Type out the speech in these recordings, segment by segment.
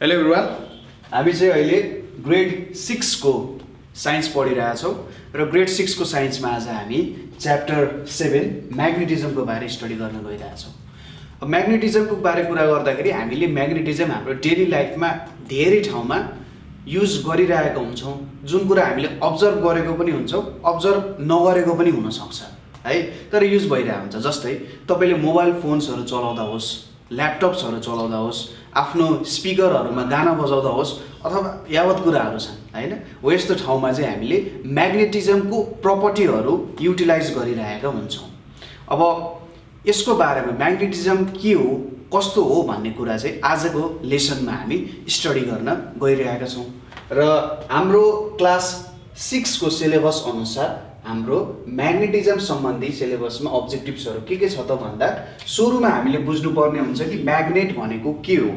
Hello everyone, हामी चाहिँ अहिले ग्रेड 6 को साइन्स पढिरहेका छौँ र ग्रेड 6 को साइन्समा आज हामी च्याप्टर 7 म्याग्नेटिजमको बारे स्टडी गर्न गइरहेका छौँ। अब म्याग्नेटिजमको बारे कुरा गर्दाखेरि हामीले म्याग्नेटिजम हाम्रो डेली लाइफमा धेरै ठाउँमा युज गरिरहेका हुन्छौँ। जुन कुरा हामीले अब्जर्भ गरेको पनि हुन्छौँ, अब्जर्भ नगरेको पनि हुनसक्छ है, तर युज भइरहेको हुन्छ। जस्तै तपाईँले मोबाइल फोन्सहरू चलाउँदा होस्, ल्यापटप्सहरू चलाउँदा होस्, आफ्नो स्पिकरहरूमा गाना बजाउँदा होस् अथवा यावत कुराहरू छन् हैन, हो यस्तो ठाउँमा चाहिँ हामीले म्याग्नेटिजमको प्रपर्टीहरू युटिलाइज गरिरहेका हुन्छौँ। अब यसको बारेमा म्याग्नेटिजम के हो, कस्तो हो भन्ने कुरा चाहिँ आजको लेसनमा हामी स्टडी गर्न गइरहेका छौँ। र हाम्रो क्लास 6 को सिलेबस अनुसार हाम्रो म्याग्नेटिजम सम्बन्धी सिलेबसमा अब्जेक्टिभ्सहरू के छ त भन्दा सुरुमा हामीले बुझ्नुपर्ने हुन्छ कि म्याग्नेट भनेको के हो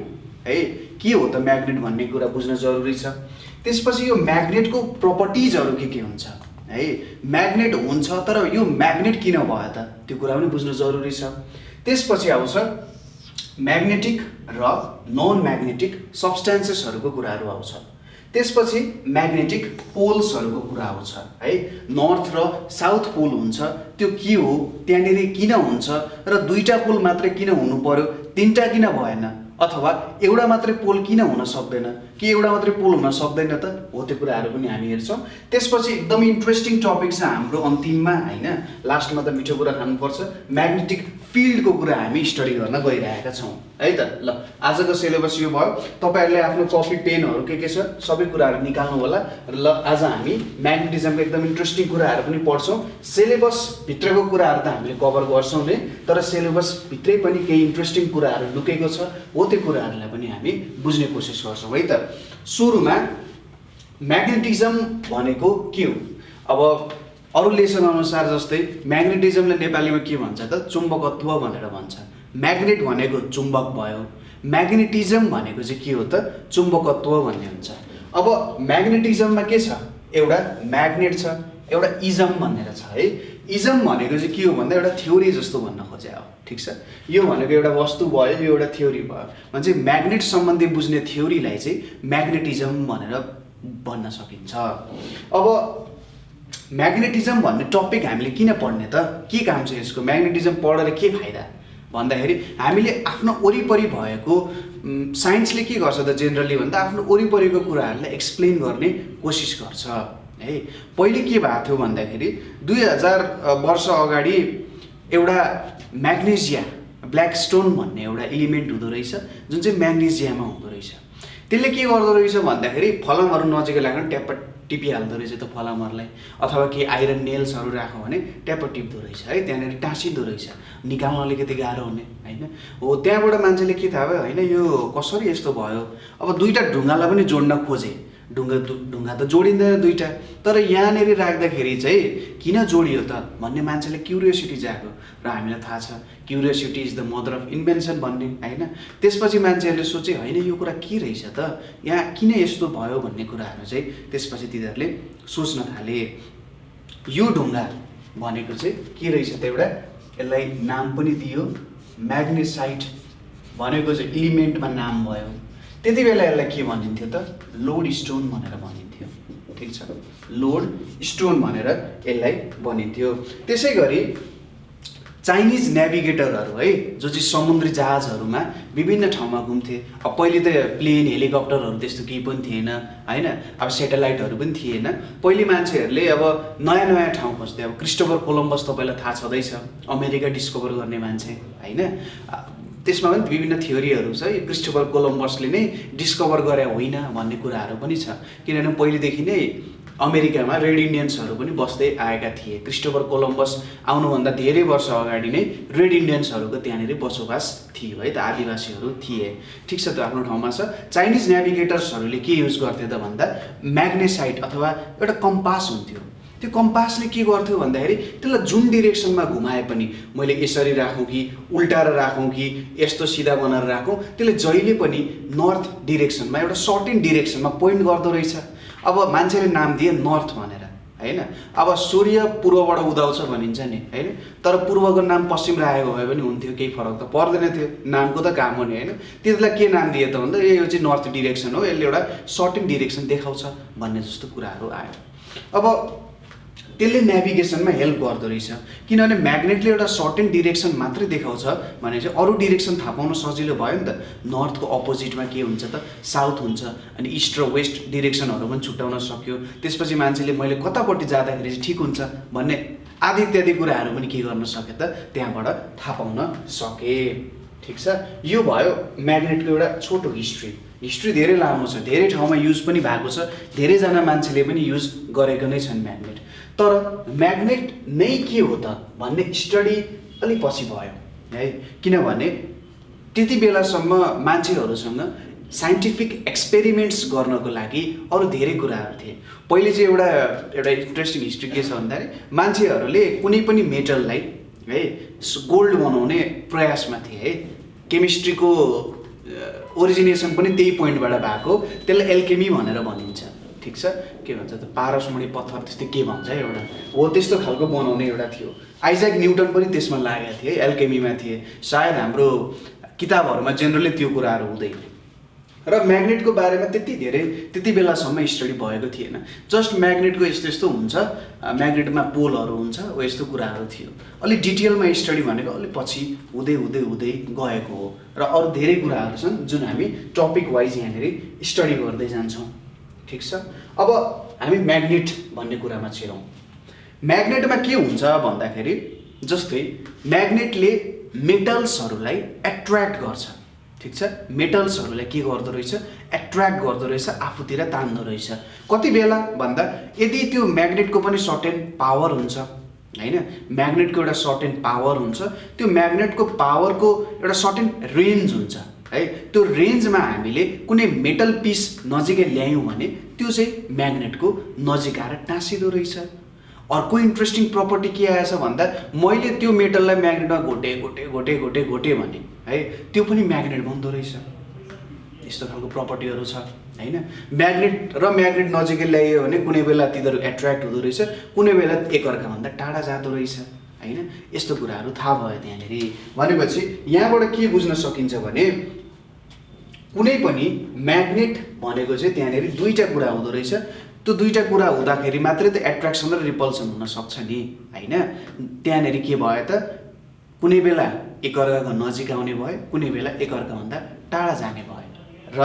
है, के हो त म्याग्नेट भन्ने कुरा बुझ्न जरुरी छ। त्यसपछि यो म्याग्नेटको प्रपर्टिजहरू के हुन्छ है, म्याग्नेट हुन्छ तर यो म्याग्नेट किन भयो त त्यो कुरा पनि बुझ्न जरुरी छ। त्यसपछि आउँछ म्याग्नेटिक र नन म्याग्नेटिक सब्स्टेन्सेसहरूको कुराहरू आउँछ। त्यसपछि म्याग्नेटिक पोल्सहरूको कुरा आउँछ है, नर्थ र साउथ पोल हुन्छ त्यो के हो, त्यहाँनिर किन हुन्छ र दुईटा पोल मात्रै किन हुनु पर्यो, तीनटा किन भएन, अथवा एउटा मात्रै पोल किन हुन सक्दैन, कि एउटा मात्रै पोल हुन सक्दैन त, हो त्यो कुराहरू पनि हामी हेर्छौँ। त्यसपछि एकदमै इन्ट्रेस्टिङ टपिक छ हाम्रो अन्तिममा हैन, लास्टमा त मिठो कुरा खानुपर्छ, म्याग्नेटिक फिल्डको कुरा हामी स्टडी गर्न गइरहेका छौँ है त। ल आजको सिलेबस यो भयो। तपाईहरुले आफ्नो कपी पेनहरू के छ सबै कुराहरू निकाल्नु होला। ल आज हामी म्याग्नेटिजमको एकदम इन्ट्रेस्टिङ कुराहरू पनि पढ्छौँ। सिलेबस भित्रको कुराहरू त हामीले कभर गर्छौँ नै, तर सिलेबस भित्रै पनि केही इन्ट्रेस्टिङ कुराहरू लुकेको छ, हो त्यो कुराहरूलाई पनि हामी बुझ्ने कोसिस गर्छौँ है त। सुरुमा म्याग्नेटिजम भनेको के हो? अब अरू लेसन अनुसार जस्तै म्याग्नेटिजमले नेपालीमा के भन्छ त, चुम्बकत्व भनेर भन्छ। म्याग्नेट भनेको चुम्बक भयो, म्याग्नेटिजम भनेको चाहिँ के हो त, चुम्बकत्व भन्ने हुन्छ। अब म्याग्नेटिजममा के छ, एउटा म्याग्नेट छ, एउटा इजम भनेर छ है। इजम भनेको चाहिँ के हो भन्दा एउटा थ्योरी जस्तो भन्न खोजे हो, ठिक छ। यो भनेको एउटा वस्तु भयो, यो एउटा थ्योरी भयो भने चाहिँ म्याग्नेट सम्बन्धी बुझ्ने थ्योरीलाई चाहिँ म्याग्नेटिजम भनेर भन्न सकिन्छ। अब म्याग्नेटिजम भन्ने टपिक हामीले किन पढ्ने त, के काम छ यसको, म्याग्नेटिजम पढेर के फाइदा भन्दाखेरि हामीले आफ्नो वरिपरि भएको साइन्सले के गर्छ त जेनरली भन्दा आफ्नो वरिपरिको कुराहरूलाई एक्सप्लेन गर्ने कोसिस गर्छ है। पहिले के भएको थियो भन्दाखेरि 2000 वर्ष अगाडि एउटा म्याग्नेसिया ब्ल्याक स्टोन भन्ने एउटा एलिमेन्ट हुँदो रहेछ जुन चाहिँ म्याग्नेसियामा हुँदो रहेछ। त्यसले के गर्दो रहेछ भन्दाखेरि फलामहरू नजिकै लाग्न ट्याप्प टिपिहाल्दो रहेछ त फलामहरूलाई, अथवा केही आइरन नेल्सहरू राख्यो भने ट्याप्प टिप्दो रहेछ है, त्यहाँनिर टाँसिँदो रहेछ, निकाल्न अलिकति गाह्रो हुने होइन। हो त्यहाँबाट मान्छेले के थाहा भयो होइन, यो कसरी यस्तो भयो। अब दुईवटा ढुङ्गालाई पनि जोड्न खोजे, ढुङ्गा त जोडिँदैन दुईवटा, तर यहाँनिर राख्दाखेरि चाहिँ किन जोडियो त भन्ने मान्छेले क्युरियोसिटी जाग्यो र हामीलाई थाहा छ curiosity is the mother of invention भन्ने होइन। त्यसपछि मान्छेहरूले सोचे होइन यो कुरा के रहेछ त, यहाँ किन यस्तो भयो भन्ने कुराहरू चाहिँ त्यसपछि तिनीहरूले सोच्न थाले। यो ढुङ्गा भनेको चाहिँ के रहेछ त, एउटा यसलाई नाम पनि दियो म्याग्नेसाइट भनेको चाहिँ एलिमेन्टमा नाम भयो। त्यति बेला यसलाई के भनिन्थ्यो त, लोड स्टोन भनेर भनिन्थ्यो, ठिक छ, लोड स्टोन भनेर यसलाई भनिन्थ्यो। त्यसै गरी चाइनिज नेभिगेटरहरू है, जो चाहिँ समुद्री जहाजहरूमा विभिन्न ठाउँमा घुम्थे। अब पहिले त प्लेन हेलिकप्टरहरू त्यस्तो केही पनि थिएन होइन, अब सेटेलाइटहरू पनि थिएन। पहिले मान्छेहरूले अब नयाँ नयाँ ठाउँ खोज्थे। अब क्रिस्टोफर कोलम्बस तपाईँलाई थाहा छँदैछ, अमेरिका डिस्कभर गर्ने मान्छे होइन, त्यसमा पनि विभिन्न थ्योरीहरू छ। यो क्रिस्टोफर कोलम्बसले नै डिस्कभर गरे होइन भन्ने कुराहरू पनि छ, किनभने पहिलेदेखि नै अमेरिकामा रेड इन्डियन्सहरू पनि बस्दै आएका थिए। क्रिस्टोफर कोलम्बस आउनुभन्दा धेरै वर्ष अगाडि नै रेड इन्डियन्सहरूको त्यहाँनिर बसोबास थियो है त, आदिवासीहरू थिए, ठिक छ त, आफ्नो ठाउँमा छ। चाइनिज नेभिगेटर्सहरूले के युज गर्थे त भन्दा म्याग्नेसाइट अथवा एउटा कम्पास हुन्थ्यो। त्यो कम्पासले के गर्थ्यो भन्दाखेरि त्यसलाई जुन डिरेक्सनमा घुमाए पनि, मैले यसरी राखौँ कि उल्टाएर राखौँ कि यस्तो सिधा बनाएर राखौँ, त्यसले जहिले पनि नर्थ डिरेक्सनमा एउटा सर्टेन डिरेक्सनमा पोइन्ट गर्दो रहेछ। अब मान्छेले नाम दिए नर्थ भनेर हैन। अब सूर्य पूर्वबाट उदाउँछ भनिन्छ नि हैन, तर पूर्वको नाम पश्चिम राखेको भए पनि हुन्थ्यो, केही फरक त पर्दैन थियो, नामको त काम हो नि हैन। त्यसलाई के नाम दिए त भन्दा यो चाहिँ नर्थ डिरेक्सन हो, यसले एउटा सर्टेन डिरेक्सन देखाउँछ भन्ने जस्तो कुराहरू आयो। अब त्यसले नेभिगेसनमा हेल्प गर्दो रहेछ, किनभने म्याग्नेटले एउटा सर्टेन डिरेक्सन मात्रै देखाउँछ भने चाहिँ अरू डिरेक्सन थाहा पाउन सजिलो भयो नि त। नर्थको अपोजिटमा के हुन्छ त, साउथ हुन्छ, अनि इस्ट र वेस्ट डिरेक्सनहरू पनि छुट्याउन सक्यो। त्यसपछि मान्छेले मैले कतापट्टि जाँदाखेरि चाहिँ ठिक हुन्छ भन्ने आदि इत्यादि कुराहरू पनि के गर्न सके त, त्यहाँबाट थाहा पाउन सके। ठिक छ, यो भयो म्याग्नेटको एउटा छोटो हिस्ट्री धेरै लामो छ, धेरै ठाउँमा युज पनि भएको छ, धेरैजना मान्छेले पनि युज गरेको नै छन् म्याग्नेट। तर म्याग्नेट नै के हो त भन्ने स्टडी अलि पछि भयो है, किनभने त्यति बेलासम्म मान्छेहरूसँग साइन्टिफिक एक्सपेरिमेन्ट्स गर्नको लागि अरू धेरै कुराहरू थिए। पहिले चाहिँ एउटा इन्ट्रेस्टिङ हिस्ट्री के छ भन्दाखेरि मान्छेहरूले कुनै पनि मेटललाई है गोल्ड बनाउने प्रयासमा थिए है। केमिस्ट्रीको ओरिजिनेसन पनि त्यही पोइन्टबाट भएको, त्यसलाई एल्केमी भनेर भनिन्छ। ठिक छ, के भन्छ त पारसमणि पत्थर त्यस्तै के भन्छ एउटा हो, त्यस्तो खालको बनाउने एउटा थियो। आइज्याक न्युटन पनि त्यसमा लागेका थिए, एल्केमीमा थिए। सायद हाम्रो किताबहरूमा जेनरली त्यो कुराहरू हुँदैन र म्याग्नेटको बारेमा त्यति बेलासम्म स्टडी भएको थिएन। जस्ट म्याग्नेटको यस्तो यस्तो हुन्छ, म्याग्नेटमा पोलहरू हुन्छ, हो यस्तो कुराहरू थियो। अलि डिटेलमा स्टडी भनेको अलि पछि हुँदै गएको हो र अरू धेरै कुराहरू छन् जुन हामी टपिक वाइज यहाँनिर स्टडी गर्दै जान्छौँ। ठिक छ, अब हामी म्याग्नेट भन्ने कुरामा छिरौँ। म्याग्नेटमा के हुन्छ भन्दाखेरि जस्तै म्याग्नेटले मेटल्सहरूलाई एट्र्याक्ट गर्छ। ठिक छ, मेटल्सहरूलाई के गर्दो रहेछ, एट्र्याक्ट गर्दो रहेछ, आफूतिर तान्दो रहेछ। कति बेला भन्दा यदि त्यो म्याग्नेटको पनि सर्टेन पावर हुन्छ हैन, म्याग्नेटको एउटा सर्टेन पावर हुन्छ, त्यो म्याग्नेटको पावरको एउटा सर्टेन रेन्ज हुन्छ है। त्यो रेन्जमा हामीले कुनै मेटल पिस नजिकै ल्यायौँ भने त्यो चाहिँ म्याग्नेटको नजिक आएर टाँसिदो रहेछ। अर्को इन्ट्रेस्टिङ प्रपर्टी के आएछ भन्दा मैले त्यो मेटललाई म्याग्नेटमा घोटे भने है त्यो पनि म्याग्नेट बन्दो रहेछ। यस्तो खालको प्रपर्टीहरू छ हैन। म्याग्नेट नजिकै ल्यायो भने कुनै बेला तिनीहरू एट्र्याक्ट हुँदो रहेछ, कुनै बेला एकअर्काभन्दा टाढा जाँदो रहेछ हैन। यस्तो कुराहरू थाहा भयो त्यहाँनिर। भनेपछि यहाँबाट के बुझ्न सकिन्छ भने कुनै पनि म्याग्नेट भनेको चाहिँ त्यहाँनिर दुईटा कुरा हुँदो रहेछ। त्यो दुईटा कुरा हुँदाखेरि मात्रै त एट्र्याक्सन र रिपल्सन हुन सक्छ नि हैन। त्यहाँनिर के भयो त, कुनै बेला एकअर्काको नजिक आउने भयो, कुनै बेला एकअर्काभन्दा टाढा जाने भयो। र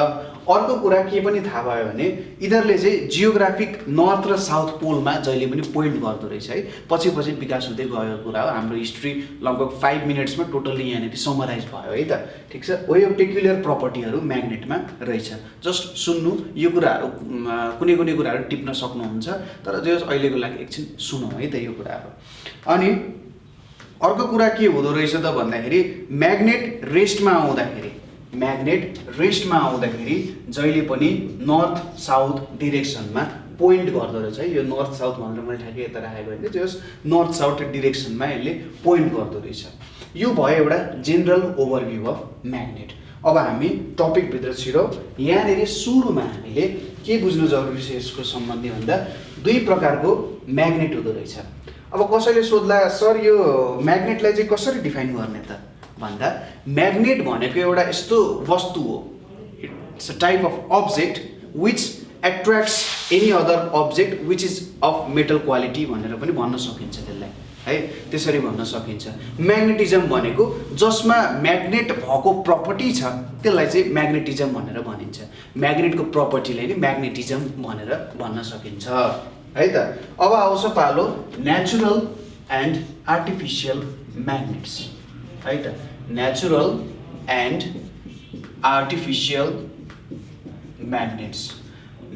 अर्को कुरा के पनि थाहा भयो भने यिनीहरूले चाहिँ जियोग्राफिक नर्थ र साउथ पोलमा जहिले पनि पोइन्ट गर्दो रहेछ है। पछि विकास हुँदै गएको कुरा हो। हाम्रो हिस्ट्री लगभग 5 मिनट्समा टोटल्ली यहाँनिर समराइज भयो है त। ठिक छ, हो यो पेक्युलर प्रपर्टीहरू म्याग्नेटमा रहेछ। जस्ट सुन्नु, यो कुराहरू कुनै कुराहरू टिप्न सक्नुहुन्छ, तर जो अहिलेको लागि एकछिन सुनौँ है त यो कुराहरू। अनि अर्को कुरा के हुँदो रहेछ त भन्दाखेरि म्याग्नेट रेस्टमा आउँदाखेरि जहिले पनि नर्थ साउथ डिरेक्सनमा पोइन्ट गर्दो रहेछ है। यो नर्थ साउथ भनेर मैले ठ्याक्कै यता राखेको होइन, जस नर्थ साउथ डिरेक्सनमा यसले पोइन्ट गर्दो रहेछ। यो भयो एउटा जेनरल ओभरभ्यू अफ म्याग्नेट। अब हामी टपिकभित्र छिरौँ। यहाँनिर सुरुमा हामीले के बुझ्नु जरुरी छ यसको सम्बन्धी भन्दा दुई प्रकारको म्याग्नेट हुँदो रहेछ। अब कसैले सोध्ला सर यो म्याग्नेटलाई चाहिँ कसरी डिफाइन गर्ने त भन्दा म्याग्नेट भनेको एउटा यस्तो वस्तु हो, it's a type of object which attracts any other object which is of metal quality भनेर पनि भन्न सकिन्छ त्यसलाई है। त्यसरी भन्न सकिन्छ। म्याग्नेटिजम भनेको जसमा म्याग्नेट भएको प्रपर्टी छ त्यसलाई चाहिँ म्याग्नेटिजम भनेर भनिन्छ। म्याग्नेटको प्रपर्टीलाई नै म्याग्नेटिजम भनेर भन्न सकिन्छ है त। अब आउँछ पालो नेचुरल एन्ड आर्टिफिसियल म्याग्नेट्स है त। Natural and artificial magnets.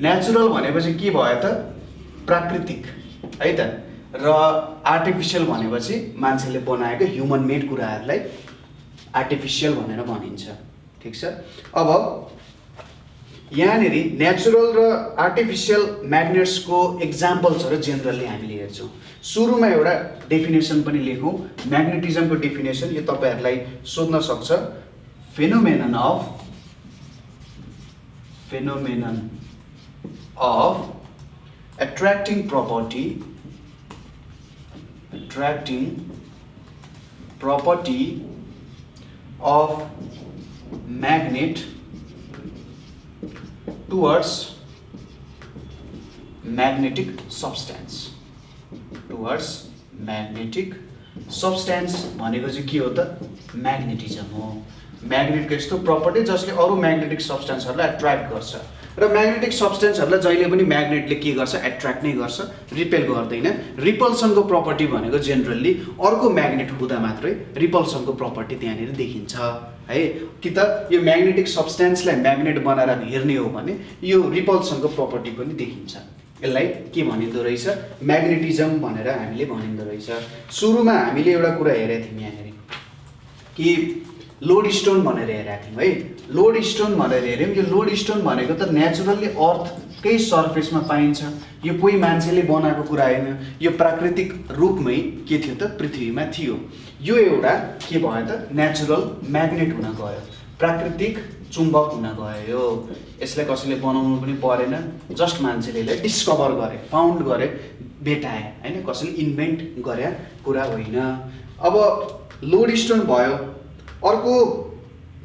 Natural भनेपछि के भयो त, प्राकृतिक है त, र आर्टिफिसियल भनेपछि मान्छेले बनाएको ह्युमन मेड कुराहरूलाई आर्टिफिसियल भनेर भनिन्छ। ठिक छ, अब यहाँनिर नेचुरल र आर्टिफिसियल म्याग्नेट्सको एक्जाम्पल्सहरू जेनरली हामीले हेर्छौँ। सुरुमा एउटा डेफिनेसन पनि लेखौँ। म्याग्नेटिजमको डेफिनेसन यो तपाईँहरूलाई सोध्न सक्छ। Phenomenon of attracting property attracting property of magnet towards magnetic substance भनेको चाहिँ के हो त म्याग्नेटिजम हो म्याग्नेटको यस्तो प्रपर्टी जसले अरू म्याग्नेटिक सब्स्टेन्सहरूलाई एट्र्याक्ट गर्छ र म्याग्नेटिक सब्स्टेन्सहरूलाई जहिले पनि म्याग्नेटले के गर्छ एट्र्याक्ट नै गर्छ रिपेल गर्दैन रिपल्सनको प्रपर्टी भनेको जेनरली अर्को म्याग्नेट हुँदा मात्रै रिपल्सनको प्रपर्टी त्यहाँनिर देखिन्छ है कि त यो म्याग्नेटिक सब्स्टेन्सलाई म्याग्नेट बनाएर हेर्ने हो भने यो रिपल्सनको प्रपर्टी पनि देखिन्छ यसलाई के भनिन्दो रहेछ म्याग्नेटिजम भनेर हामीले भनिन्दो रहेछ सुरुमा हामीले एउटा कुरा हेरेका थियौँ यहाँनिर कि लोड स्टोन भनेर हेरेका थियौँ है लोड स्टोन भनेर हेऱ्यौँ यो लोड स्टोन भनेको त नेचुरल्ली अर्थकै सर्फेसमा पाइन्छ यो कोही मान्छेले बनाएको कुरा होइन यो प्राकृतिक रूपमै के थियो त पृथ्वीमा थियो यो एउटा के भयो त नेचुरल म्याग्नेट हुन गयो प्राकृतिक चुम्बक हुन गयो यसलाई कसैले बनाउनु पनि परेन जस्ट मान्छेले यसलाई डिस्कभर गरे फाउन्ड गरे भेटाए हैन कसैले इन्भेन्ट गरे कुरा होइन अब लोड स्टोन भयो अर्को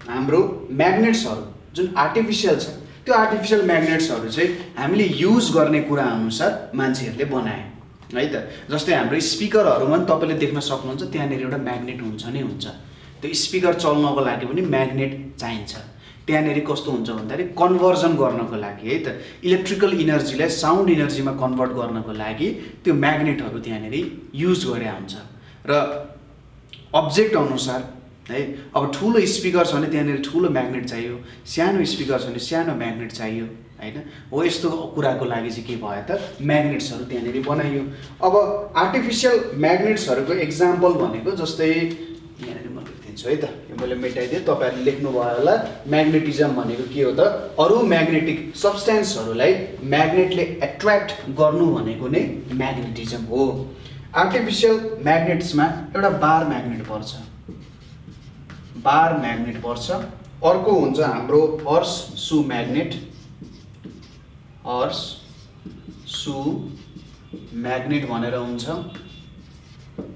हाम्रो म्याग्नेट्सहरू जुन आर्टिफिसियल छ त्यो आर्टिफिसियल म्याग्नेट्सहरू चाहिँ हामीले युज गर्ने कुरा अनुसार मान्छेहरूले बनाए है त जस्तै हाम्रो स्पिकरहरूमा पनि तपाईँले देख्न सक्नुहुन्छ त्यहाँनिर एउटा म्याग्नेट हुन्छ नै हुन्छ त्यो स्पिकर चल्नको लागि पनि म्याग्नेट चाहिन्छ त्यहाँनिर कस्तो हुन्छ भन्दाखेरि कन्भर्जन गर्नको लागि है त इलेक्ट्रिकल इनर्जीलाई साउन्ड इनर्जीमा कन्भर्ट गर्नको लागि त्यो म्याग्नेटहरू त्यहाँनिर युज गरे हुन्छ र अब्जेक्ट अनुसार है अब ठुलो स्पिकर छ भने त्यहाँनिर ठुलो म्याग्नेट चाहियो सानो स्पिकर छ भने सानो म्याग्नेट चाहियो हैन हो यस्तो कुराको लागि चाहिँ के भयो त म्याग्नेट्सहरू त्यहाँनिर बनाइयो अब आर्टिफिसियल म्याग्नेट्सहरूको एक्जाम्पल भनेको जस्तै यहाँनिर म लेखिदिन्छु है त यो मैले मेटाइदिएँ तपाईँहरूले लेख्नुभयो होला म्याग्नेटिजम भनेको के हो त अरू म्याग्नेटिक सब्स्टेन्सहरूलाई म्याग्नेटले एट्र्याक्ट गर्नु भनेको नै म्याग्नेटिजम हो आर्टिफिसियल म्याग्नेट्समा एउटा बार म्याग्नेट पर्छ अर्को हुन्छ हाम्रो हर्स सु म्याग्नेट भनेर हुन्छ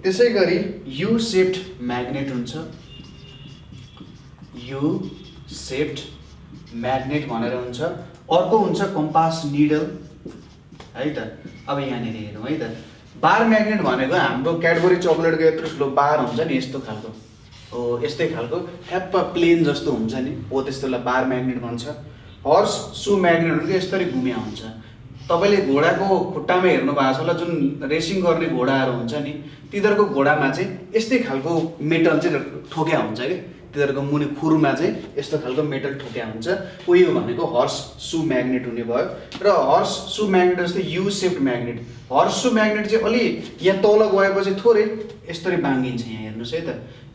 त्यसै गरी यु सेप्ड म्याग्नेट हुन्छ भनेर हुन्छ अर्को हुन्छ कम्पास निडल है त अब यहाँनिर हेरौँ है त बार म्याग्नेट भनेको हाम्रो क्याडबरी चकलेटको यत्रो ठुलो बार हुन्छ नि यस्तो खालको हो यस्तै खालको ह्याप्पा प्लेन जस्तो हुन्छ नि हो त्यस्तोलाई बार म्याग्नेट भन्छ हर्स सु म्याग्नेट भनेको यसरी घुमिया हुन्छ तपाईँले घोडाको खुट्टामा हेर्नु भएको छ होला जुन रेसिङ गर्ने घोडाहरू हुन्छ नि तिनीहरूको घोडामा चाहिँ यस्तै खालको मेटल चाहिँ ठोक्या हुन्छ कि तिनीहरूको मुनि खुरुमा चाहिँ यस्तो खालको मेटल ठोक्या हुन्छ यो भनेको हर्स सु म्याग्नेट हुने भयो र हर्स सु म्याग्नेट जस्तै यु सेप्ड म्याग्नेट हर्स सु म्याग्नेट चाहिँ अलि यहाँ तल गएपछि थोरै यसरी बाङ्गिन्छ यहाँ हेर्नुहोस् है त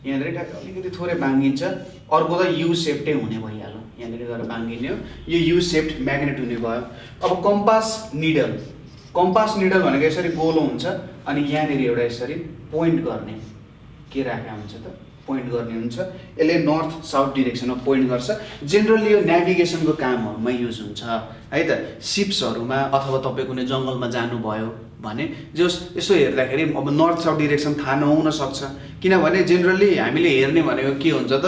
यहाँनिर अलिकति थोरै बाङ्गिन्छ अर्को त यु सेप्टै हुने भइहाल्यो यहाँनिर गएर बाङ्गिने हो यो यु सेप्ड म्याग्नेट हुने भयो अब कम्पास निडल भनेको यसरी गोलो हुन्छ अनि यहाँनिर एउटा यसरी पोइन्ट गर्ने के राखेको हुन्छ त पोइन्ट गर्ने हुन्छ यसले नर्थ साउथ डिरेक्सनमा पोइन्ट गर्छ जेनरली यो नेभिगेसनको कामहरूमा युज हुन्छ है त सिप्सहरूमा अथवा तपाईँ कुनै जङ्गलमा जानुभयो भने जस यसो हेर्दाखेरि अब नर्थ साउथ डिरेक्सन थाहा नहुन सक्छ किनभने जेनरली हामीले हेर्ने भनेको के हुन्छ त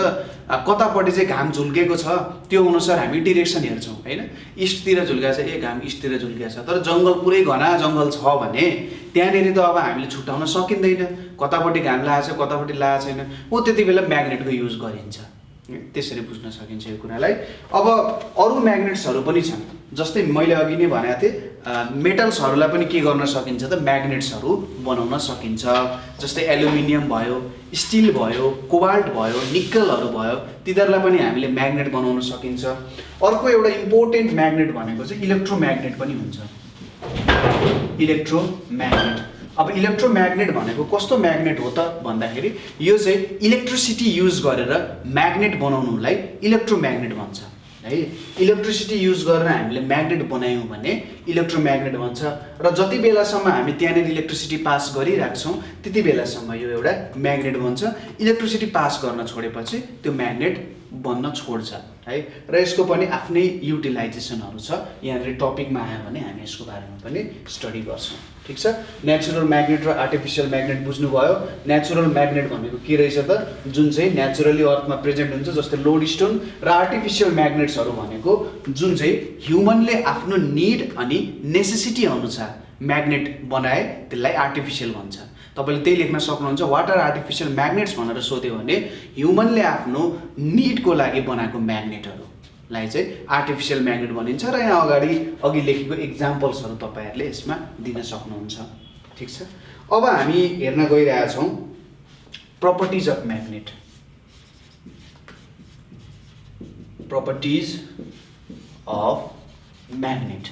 कतापट्टि चाहिँ घाम झुल्केको छ त्यो अनुसार हामी डिरेक्सन हेर्छौँ हैन इस्टतिर झुल्केको छ घाम इस्टतिर झुल्केको छ तर जङ्गल पुरै घना जङ्गल छ भने त्यहाँनिर त अब हामीले छुट्याउन सकिँदैन कतापट्टि घाम लागेको छ कतापट्टि लागेको छैन हो त्यति बेला म्याग्नेटको युज गरिन्छ त्यसरी बुझ्न सकिन्छ यो कुरालाई अब अरू म्याग्नेट्सहरू पनि छन् जस्तै मैले अघि नै भनेको थिएँ मेटल्सहरूलाई पनि के गर्न सकिन्छ त म्याग्नेट्सहरू बनाउन सकिन्छ जस्तै एल्युमिनियम भयो स्टिल भयो कोबाल्ट भयो निकलहरू भयो तिनीहरूलाई पनि हामीले म्याग्नेट बनाउन सकिन्छ अर्को एउटा इम्पोर्टेन्ट म्याग्नेट भनेको चाहिँ इलेक्ट्रोम्याग्नेट पनि हुन्छ इलेक्ट्रोम्याग्नेट अब इलेक्ट्रोम्याग्नेट भनेको कस्तो म्याग्नेट हो त भन्दाखेरि यो चाहिँ इलेक्ट्रिसिटी युज गरेर म्याग्नेट बनाउनुलाई इलेक्ट्रोम्याग्नेट भन्छ है इलेक्ट्रिसिटी युज गरेर हामीले म्याग्नेट बनायौँ भने इलेक्ट्रोम्याग्नेट भन्छ र जति बेलासम्म हामी त्यहाँनिर इलेक्ट्रिसिटी पास गरिराख्छौँ त्यति बेलासम्म यो एउटा म्याग्नेट भन्छ इलेक्ट्रिसिटी पास गर्न छोडेपछि त्यो म्याग्नेट बन्न छोड्छ है र यसको पनि आफ्नै युटिलाइजेसनहरू छ। यहाँनिर टपिकमा आयो भने हामी यसको बारेमा पनि स्टडी गर्छौँ। ठिक छ, नेचुरल म्याग्नेट र आर्टिफिसियल म्याग्नेट बुझ्नुभयो। नेचुरल म्याग्नेट भनेको के रहेछ त, जुन चाहिँ नेचुरली अर्थमा प्रेजेन्ट हुन्छ, जस्तै लोडस्टोन, र आर्टिफिसियल म्याग्नेट्सहरू भनेको जुन चाहिँ ह्युमनले आफ्नो निड अनि नेसेसिटी अनुसार म्याग्नेट बनाए त्यसलाई आर्टिफिसियल भन्छ। तपाईँले त्यही लेख्न सक्नुहुन्छ, वाट आर आर्टिफिसियल म्याग्नेट्स भनेर सोध्यो भने ह्युमनले आफ्नो निडको लागि बनाएको म्याग्नेटहरूलाई चाहिँ आर्टिफिसियल म्याग्नेट भनिन्छ। र यहाँ अघि लेखेको इक्जाम्पल्सहरू तपाईँहरूले यसमा दिन सक्नुहुन्छ। ठिक छ, अब हामी हेर्न गइरहेछौँ properties of magnet. Properties of magnet.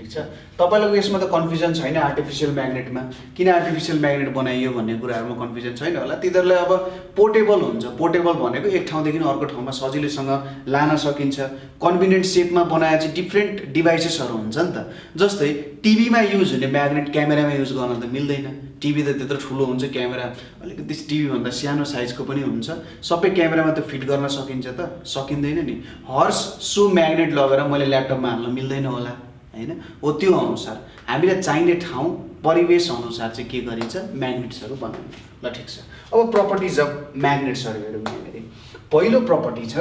ठिक छ, तपाईँलाई यसमा त कन्फ्युजन छैन आर्टिफिसियल म्याग्नेटमा किन आर्टिफिसियल म्याग्नेट बनाइयो भन्ने कुराहरूमा कन्फ्युजन छैन होला। तिनीहरूलाई अब पोर्टेबल हुन्छ। पोर्टेबल भनेको एक ठाउँदेखि अर्को ठाउँमा सजिलैसँग लान सकिन्छ। कन्भिनियन्ट सेपमा बनाए चाहिँ डिफ्रेन्ट डिभाइसेसहरू हुन्छ नि त। जस्तै टिभीमा युज हुने म्याग्नेट क्यामेरामा युज गर्न त मिल्दैन। टिभी त त्यत्रो ठुलो हुन्छ, क्यामेरा अलिकति टिभीभन्दा सानो साइजको पनि हुन्छ। सबै क्यामेरामा त फिट गर्न सकिन्छ त? सकिँदैन नि। हर्स सु म्याग्नेट लगेर मैले ल्यापटपमा हाल्न मिल्दैन होला हैन। हो त्यो अनुसार हामीले चाहिने ठाउँ परिवेश अनुसार चाहिँ के गरिन्छ, म्याग्नेट्सहरू बनाउने। ल ठिक छ, अब प्रपर्टिज अफ म्याग्नेट्सहरू हेरौँ। यहाँनिर पहिलो प्रपर्टी छ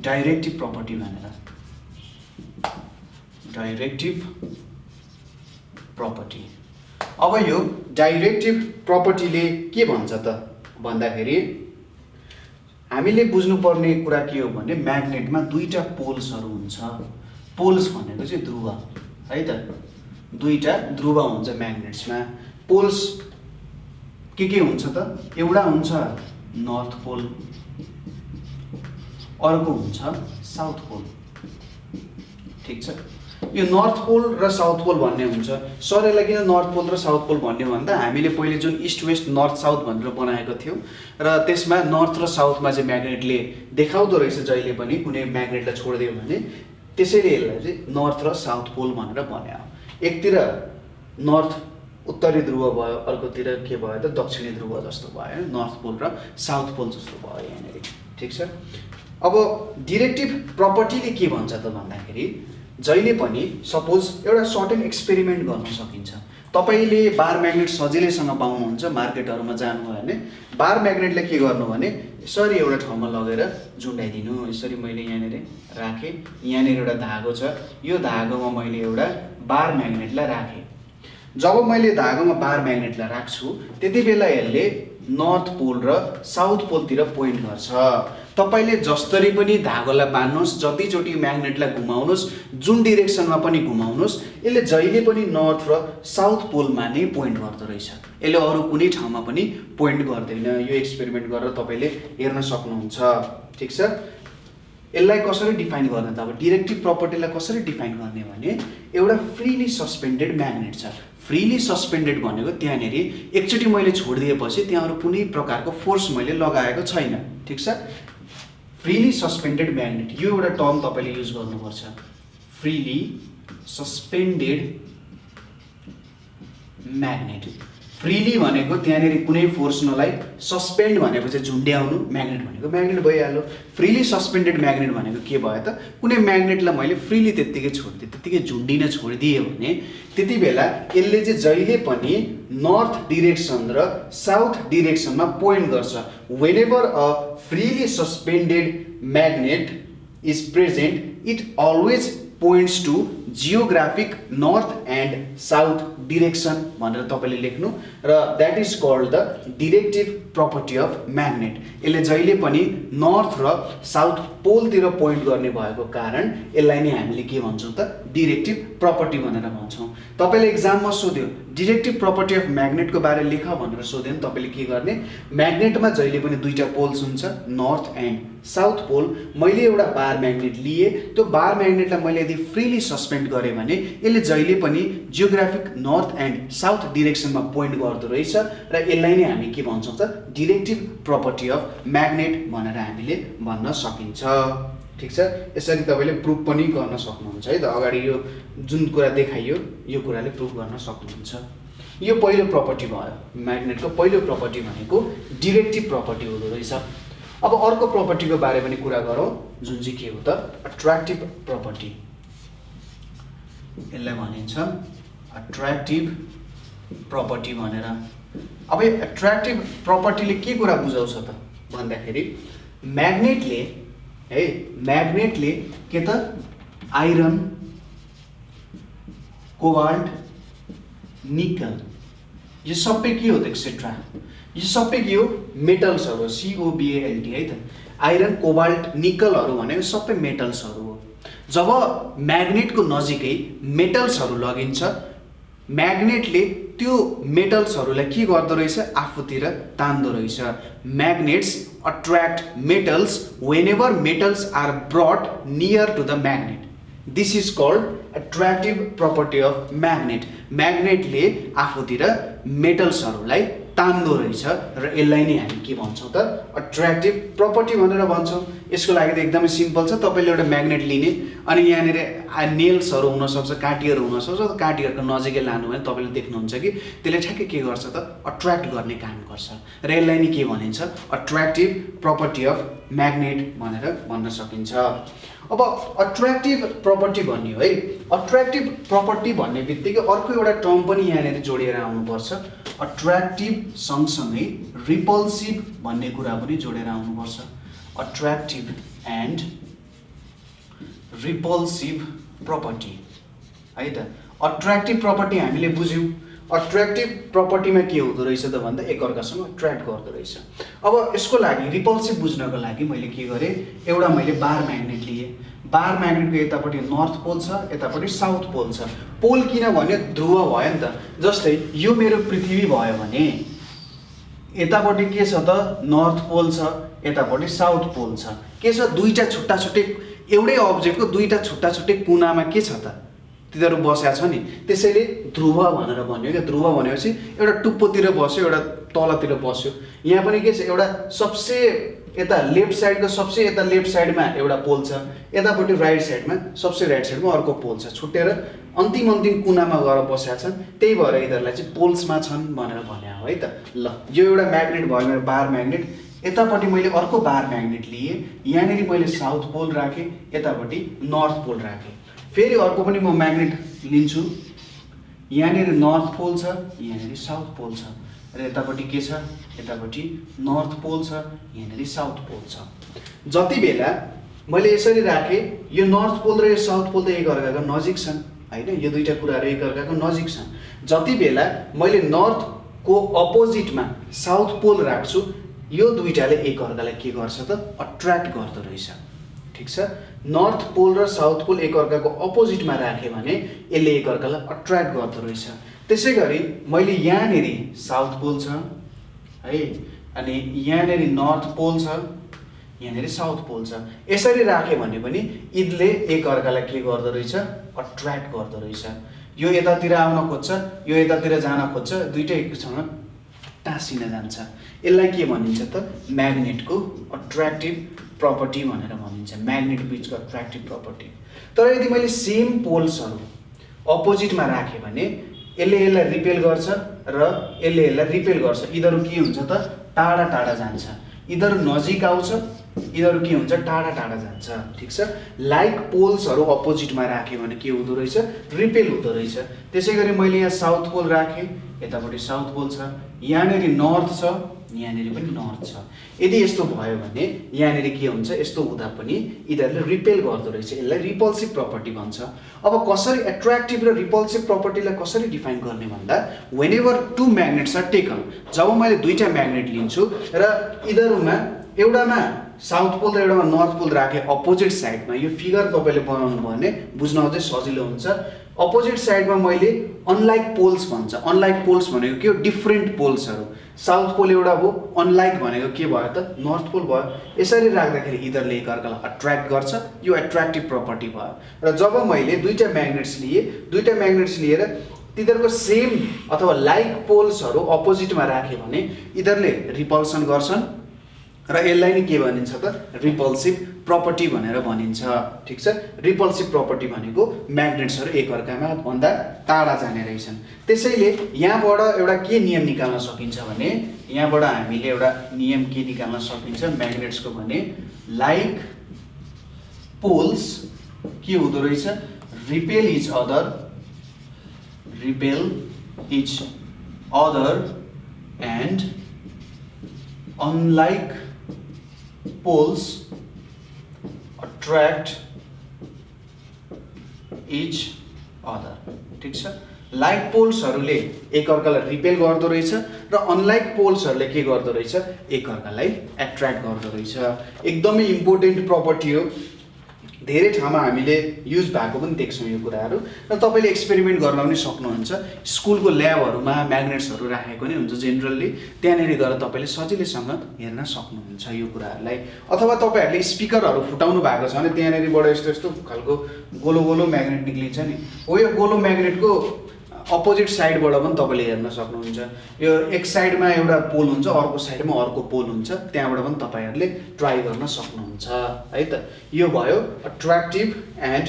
डाइरेक्टिभ प्रपर्टी भनेर। डाइरेक्टिभ प्रपर्टी। अब यो डाइरेक्टिभ प्रपर्टीले के भन्छ त भन्दाखेरि हामीले बुझ्नुपर्ने कुरा के हो भने म्याग्नेटमा दुईटा पोल्सहरू हुन्छ। पोल्स भनेको चाहिँ ध्रुव है त, दुईटा ध्रुव हुन्छ म्याग्नेट्समा। पोल्स के हुन्छ त, एउटा हुन्छ नर्थ पोल, अर्को हुन्छ साउथ पोल। ठिक छ, यो नर्थ पोल र साउथ पोल भन्ने हुन्छ। सर यसलाई किन नर्थ पोल र साउथ पोल भन्ने भन्दा हामीले पहिले जुन इस्ट वेस्ट नर्थ साउथ भनेर बनाएको थियौँ र त्यसमा नर्थ र साउथमा चाहिँ म्याग्नेटले देखाउँदो रहेछ जहिले पनि कुनै म्याग्नेटलाई छोडिदियो भने, त्यसैले यसलाई चाहिँ नर्थ र साउथ पोल भनेर भन्यो। एकतिर नर्थ उत्तरी ध्रुव भयो, अर्कोतिर के भयो त दक्षिणी ध्रुव जस्तो भयो, नर्थ पोल र साउथ पोल जस्तो भयो यहाँनिर। ठिक छ, अब डिरेक्टिभ प्रपर्टीले के भन्छ त भन्दाखेरि जहिले पनि सपोज एउटा सर्टेन एक्सपेरिमेन्ट गर्न सकिन्छ। तपाईँले बार म्याग्नेट सजिलैसँग पाउनुहुन्छ, मार्केटहरूमा जानुभयो भने बार म्याग्नेटलाई के गर्नु भने यसरी एउटा ठाउँमा लगेर झुन्डाइदिनु। यसरी मैले यहाँनिर राखेँ, यहाँनिर एउटा धागो छ, यो धागोमा मैले एउटा बार म्याग्नेटलाई राखेँ। जब मैले धागोमा बार म्याग्नेटलाई राख्छु त्यति बेला यसले नर्थ पोल र साउथ पोलतिर पोइन्ट गर्छ। तपाईँले जसरी पनि धागोलाई बान्नुहोस्, जतिचोटि म्याग्नेटलाई घुमाउनुहोस्, जुन डिरेक्सनमा पनि घुमाउनुहोस्, यसले जहिले पनि नर्थ र साउथ पोलमा नै पोइन्ट गर्दो रहेछ। यसले अरू कुनै ठाउँमा पनि पोइन्ट गर्दैन। यो एक्सपेरिमेन्ट गरेर तपाईँले हेर्न सक्नुहुन्छ। ठिक छ, यसलाई कसरी डिफाइन गर्ने त, अब डिरेक्टिभ प्रपर्टीलाई कसरी डिफाइन गर्ने भने एउटा फ्रीली सस्पेन्डेड म्याग्नेट छ। फ्रीली सस्पेन्डेड भनेको त्यहाँनिर एकचोटि मैले छोडिदिएपछि त्यहाँ अरू कुनै प्रकारको फोर्स मैले लगाएको छैन। ठिक छ, फ्रीली सस्पेन्डेड म्याग्नेट यो एउटा टर्म तपाईँले युज गर्नुपर्छ। Freely suspended magnet. फ्रीली भनेको त्यहाँनिर कुनै फोर्स नलाई, सस्पेन्ड भनेको चाहिँ झुन्ड्याउनु, म्याग्नेट भनेको म्याग्नेट भइहाल्यो। फ्रीली सस्पेन्डेड म्याग्नेट भनेको के भयो त, कुनै म्याग्नेटलाई मैले फ्रीली त्यत्तिकै छोडिदिएँ, त्यत्तिकै झुन्डिन छोडिदिएँ भने त्यति बेला यसले चाहिँ जहिले पनि नर्थ डिरेक्सन र साउथ डिरेक्सनमा पोइन्ट गर्छ। Whenever a freely suspended magnet is present it always points to geographic north and south direction भनेर तपाईँले लेख्नु र that is called the directive property of magnet. यसले जहिले पनि नर्थ र साउथ पोलतिर पोइन्ट गर्ने भएको कारण यसलाई नै हामीले के भन्छौँ त, डिरेक्टिभ प्रपर्टी भनेर भन्छौँ। तपाईँले एक्जाममा सोध्यो डिरेक्टिभ प्रपर्टी अफ म्याग्नेटको बारे लेख भनेर सोध्यो भने तपाईँले के गर्ने, म्याग्नेटमा जहिले पनि दुईटा पोल्स हुन्छ, नर्थ एन्ड साउथ पोल। मैले एउटा बार म्याग्नेट लिएँ, त्यो बार म्याग्नेटलाई मैले यदि फ्रीली सस्पेन्ड गरेँ भने यसले जहिले पनि जियोग्राफिक नर्थ एन्ड साउथ डिरेक्सनमा पोइन्ट गर्दो रहेछ र यसलाई नै हामी के भन्छौँ त, डिरेक्टिभ प्रपर्टी अफ म्याग्नेट भनेर हामीले भन्न सकिन्छ। ठिक छ, यसरी तपाईँले प्रुफ पनि गर्न सक्नुहुन्छ है त। अगाडि यो जुन कुरा देखाइयो यो कुराले प्रुफ गर्न सक्नुहुन्छ। यो पहिलो प्रपर्टी भयो, म्याग्नेटको पहिलो प्रपर्टी भनेको डिरेक्टिभ प्रपर्टी हुँदो रहेछ। अब अर्को प्रपर्टीको बारे पनि कुरा गरौँ जुन चाहिँ के हो त अट्र्याक्टिभ प्रपर्टी। यसलाई भनिन्छ अट्र्याक्टिभ प्रपर्टी भनेर। अब यो अट्र्याक्टिभ प्रपर्टीले के कुरा बुझाउँछ त भन्दाखेरि म्याग्नेटले के त आइरन, कोबाल्ट, निकल यो सबै के हो त एक्सेट्रा, यो सबै के हो मेटल्सहरू हो, COBALT है त। आइरन, कोबाल्ट, निकलहरू भनेको सबै मेटल्सहरू हो। जब म्याग्नेटको नजिकै मेटल्सहरू लगिन्छ, म्याग्नेटले त्यो मेटल्सहरूलाई के गर्दो रहेछ आफूतिर तान्दो रहेछ। Magnets attract metals whenever metals are brought near to the magnet. This is called attractive property of magnet. म्याग्नेटले आफूतिर मेटल्सहरूलाई तान्दो रहेछ र यसलाई नै हामी के भन्छौँ त अट्र्याक्टिभ प्रपर्टी भनेर भन्छौँ। यसको लागि त एकदमै सिम्पल छ। तपाईँले एउटा म्याग्नेट लिने अनि यहाँनिर नेल्सहरू हुनसक्छ, काँटिहरू हुनसक्छ, काँटिहरूको नजिकै लानु भने तपाईँले देख्नुहुन्छ कि त्यसले ठ्याक्कै के गर्छ त अट्र्याक्ट गर्ने काम गर्छ र यसलाई नै के भनिन्छ अट्र्याक्टिभ प्रपर्टी अफ म्याग्नेट भनेर भन्न सकिन्छ। अब अट्र्याक्टिभ प्रपर्टी भन्यो है, अट्र्याक्टिभ प्रपर्टी भन्ने बित्तिकै अर्को एउटा टर्म पनि यहाँनिर जोडिएर आउनुपर्छ। अट्र्याक्टिभ सँगसँगै रिपल्सिभ भन्ने कुरा पनि जोडेर आउनुपर्छ। अट्र्याक्टिभ एन्ड रिपल्सिभ प्रपर्टी है त। अट्र्याक्टिभ प्रपर्टी हामीले बुझ्यौँ। अट्र्याक्टिभ प्रपर्टीमा के हुँदो रहेछ त भन्दा एकअर्कासँग अट्र्याक्ट गर्दो रहेछ। अब यसको लागि रिपल्सिभ बुझ्नको लागि मैले के गरेँ, एउटा मैले बार म्याग्नेट लिएँ। बार म्याग्नेटको यतापट्टि नर्थ पोल छ, यतापट्टि साउथ पोल छ। पोल किन भन्यो ध्रुव भयो नि त। जस्तै यो मेरो पृथ्वी भयो भने यतापट्टि के छ त नर्थ पोल छ, यतापट्टि साउथ पोल छ। के छ दुईटा छुट्टा छुट्टै एउटै अब्जेक्टको दुईटा छुट्टा छुट्टै कुनामा के छ त तिनीहरू बसेको छ नि, त्यसैले ध्रुव भनेर भन्यो क्या। ध्रुव भनेपछि एउटा टुप्पोतिर बस्यो, एउटा तलतिर बस्यो। यहाँ पनि के छ एउटा सबसे यता लेफ्ट साइडको सबसे यता लेफ्ट साइडमा एउटा पोल छ, यतापट्टि राइट साइडमा सबसे राइट साइडमा अर्को पोल छ। छुट्टेर अन्तिम कुनामा गएर बसेका छन्, त्यही भएर यिनीहरूलाई चाहिँ पोल्समा छन् भनेर भने हो है त। ल यो एउटा म्याग्नेट भयो मेरो बार म्याग्नेट। यतापट्टि मैले अर्को बार म्याग्नेट लिएँ, यहाँनिर मैले साउथ पोल राखेँ, यतापट्टि नर्थ पोल राखेँ। फेरि अर्को पनि म म्याग्नेट लिन्छु, यहाँनिर नर्थ पोल छ, यहाँनिर साउथ पोल छ र यतापट्टि के छ यतापट्टि नर्थ पोल छ, यहाँनिर साउथ पोल छ। जति बेला मैले यसरी राखेँ यो नर्थ पोल र यो साउथ पोल त एकअर्काको नजिक छन् होइन, यो दुईटा कुराहरू एकअर्काको नजिक छन्। जति बेला मैले नर्थको अपोजिटमा साउथ पोल राख्छु यो दुईटाले एकअर्कालाई के गर्छ त अट्र्याक्ट गर्दो रहेछ। ठिक छ, नर्थ पोल र साउथ पोल एकअर्काको अपोजिटमा राखेँ भने यसले एकअर्कालाई अट्र्याक्ट गर्दो रहेछ। त्यसै गरी मैले यहाँनिर साउथ पोल छ है, अनि यहाँनिर नर्थ पोल छ, यहाँनिर साउथ पोल छ। यसरी राखेँ भने पनि यिनले एकअर्कालाई के गर्दो रहेछ अट्र्याक्ट गर्दो रहेछ। यो यतातिर आउन खोज्छ, यो यतातिर जान खोज्छ, दुईटै एकसँग टाँसिन जान्छ। यसलाई के भनिन्छ त म्याग्नेटको अट्र्याक्टिभ प्रपर्टी भनेर भनिन्छ, म्याग्नेट बिचको अट्र्याक्टिभ प्रपर्टी। तर यदि मैले सेम पोल्सहरू अपोजिटमा राखेँ भने यसले यसलाई रिपेल गर्छ र यसले यसलाई रिपेल गर्छ। यिनीहरू के हुन्छ त टाढा टाढा जान्छ, यिनीहरू नजिक आउँछ, यिनीहरू के हुन्छ टाढा टाढा जान्छ। ठिक छ, लाइक पोल्सहरू अपोजिटमा राखेँ भने के हुँदो रहेछ रिपेल हुँदो रहेछ। त्यसै गरी मैले यहाँ साउथ पोल राखेँ, यतापट्टि साउथ पोल छ, यहाँनिर नर्थ छ, यहाँनिर पनि नर्थ छ। यदि यस्तो भयो भने यहाँनिर के हुन्छ यस्तो हुँदा पनि यिनीहरूले रिपेल गर्दो रहेछ। यसलाई रिपल्सिभ प्रपर्टी भन्छ। अब कसरी एट्र्याक्टिभ र रिपल्सिभ प्रपर्टीलाई कसरी डिफाइन गर्ने भन्दा व्हेनेभर टु म्याग्नेट्स आर टेकन, जब मैले दुईटा म्याग्नेट लिन्छु र यिनीहरूमा एउटामा साउथ पोल र एउटामा नर्थ पोल राखेँ अपोजिट साइडमा, यो फिगर तपाईँले बनाउनु भयो भने बुझ्न अझै सजिलो हुन्छ। अपोजिट साइडमा मैले अनलाइक पोल्स भन्छ। अनलाइक पोल्स भनेको के हो डिफ्रेन्ट पोल्सहरू। साउथ पोल एउटा भयो, अनलाइक भनेको के भयो त नर्थ पोल भयो। यसरी राख्दाखेरि यिनीहरूले एकअर्कालाई अट्र्याक्ट गर्छ, यो एट्र्याक्टिभ प्रपर्टी भयो। र जब मैले दुईटा म्याग्नेट्स लिएँ, दुईटा म्याग्नेट्स लिएर तिनीहरूको सेम अथवा लाइक पोल्सहरू अपोजिटमा राखेँ भने यिनीहरूले रिपल्सन गर्छन् र यसलाई नै के भनिन्छ त रिपल्सिभ प्रपर्टी भनेर भनिन्छ। ठिक छ, रिपल्सिभ प्रपर्टी भनेको म्याग्नेट्सहरू एकअर्कामा भन्दा टाढा जाने रहेछन्। त्यसैले यहाँबाट एउटा के नियम निकाल्न सकिन्छ भने यहाँबाट हामीले एउटा नियम के निकाल्न सकिन्छ म्याग्नेट्सको भने लाइक पोल्स के हुँदो रहेछ repel each other and unlike poles attract each other. ठिक छ, लाइक पोल्सहरूले एकअर्कालाई रिपेल गर्दो रहेछ र अनलाइक पोल्सहरूले के गर्दो रहेछ एकअर्कालाई एट्र्याक्ट गर्दो रहेछ। एकदमै इम्पोर्टेन्ट प्रपर्टी हो, धेरै ठाउँमा हामीले युज भएको पनि देख्छौँ यो कुराहरू र तपाईँले एक्सपेरिमेन्ट गर्न पनि सक्नुहुन्छ। स्कुलको ल्याबहरूमा म्याग्नेट्सहरू राखेको नै हुन्छ जेनरली, त्यहाँनिर गएर तपाईँले सजिलैसँग हेर्न सक्नुहुन्छ यो कुराहरूलाई। अथवा तपाईँहरूले स्पिकरहरू फुटाउनु भएको छ भने त्यहाँनिरबाट यस्तो यस्तो खालको गोलो गोलो म्याग्नेट निक्लिन्छ नि, हो यो गोलो म्याग्नेटको अपोजिट साइडबाट पनि तपाईँले हेर्न सक्नुहुन्छ। यो एक साइडमा एउटा पोल हुन्छ, अर्को साइडमा अर्को पोल हुन्छ, त्यहाँबाट पनि तपाईँहरूले ट्राई गर्न सक्नुहुन्छ है त। यो भयो अट्र्याक्टिभ एन्ड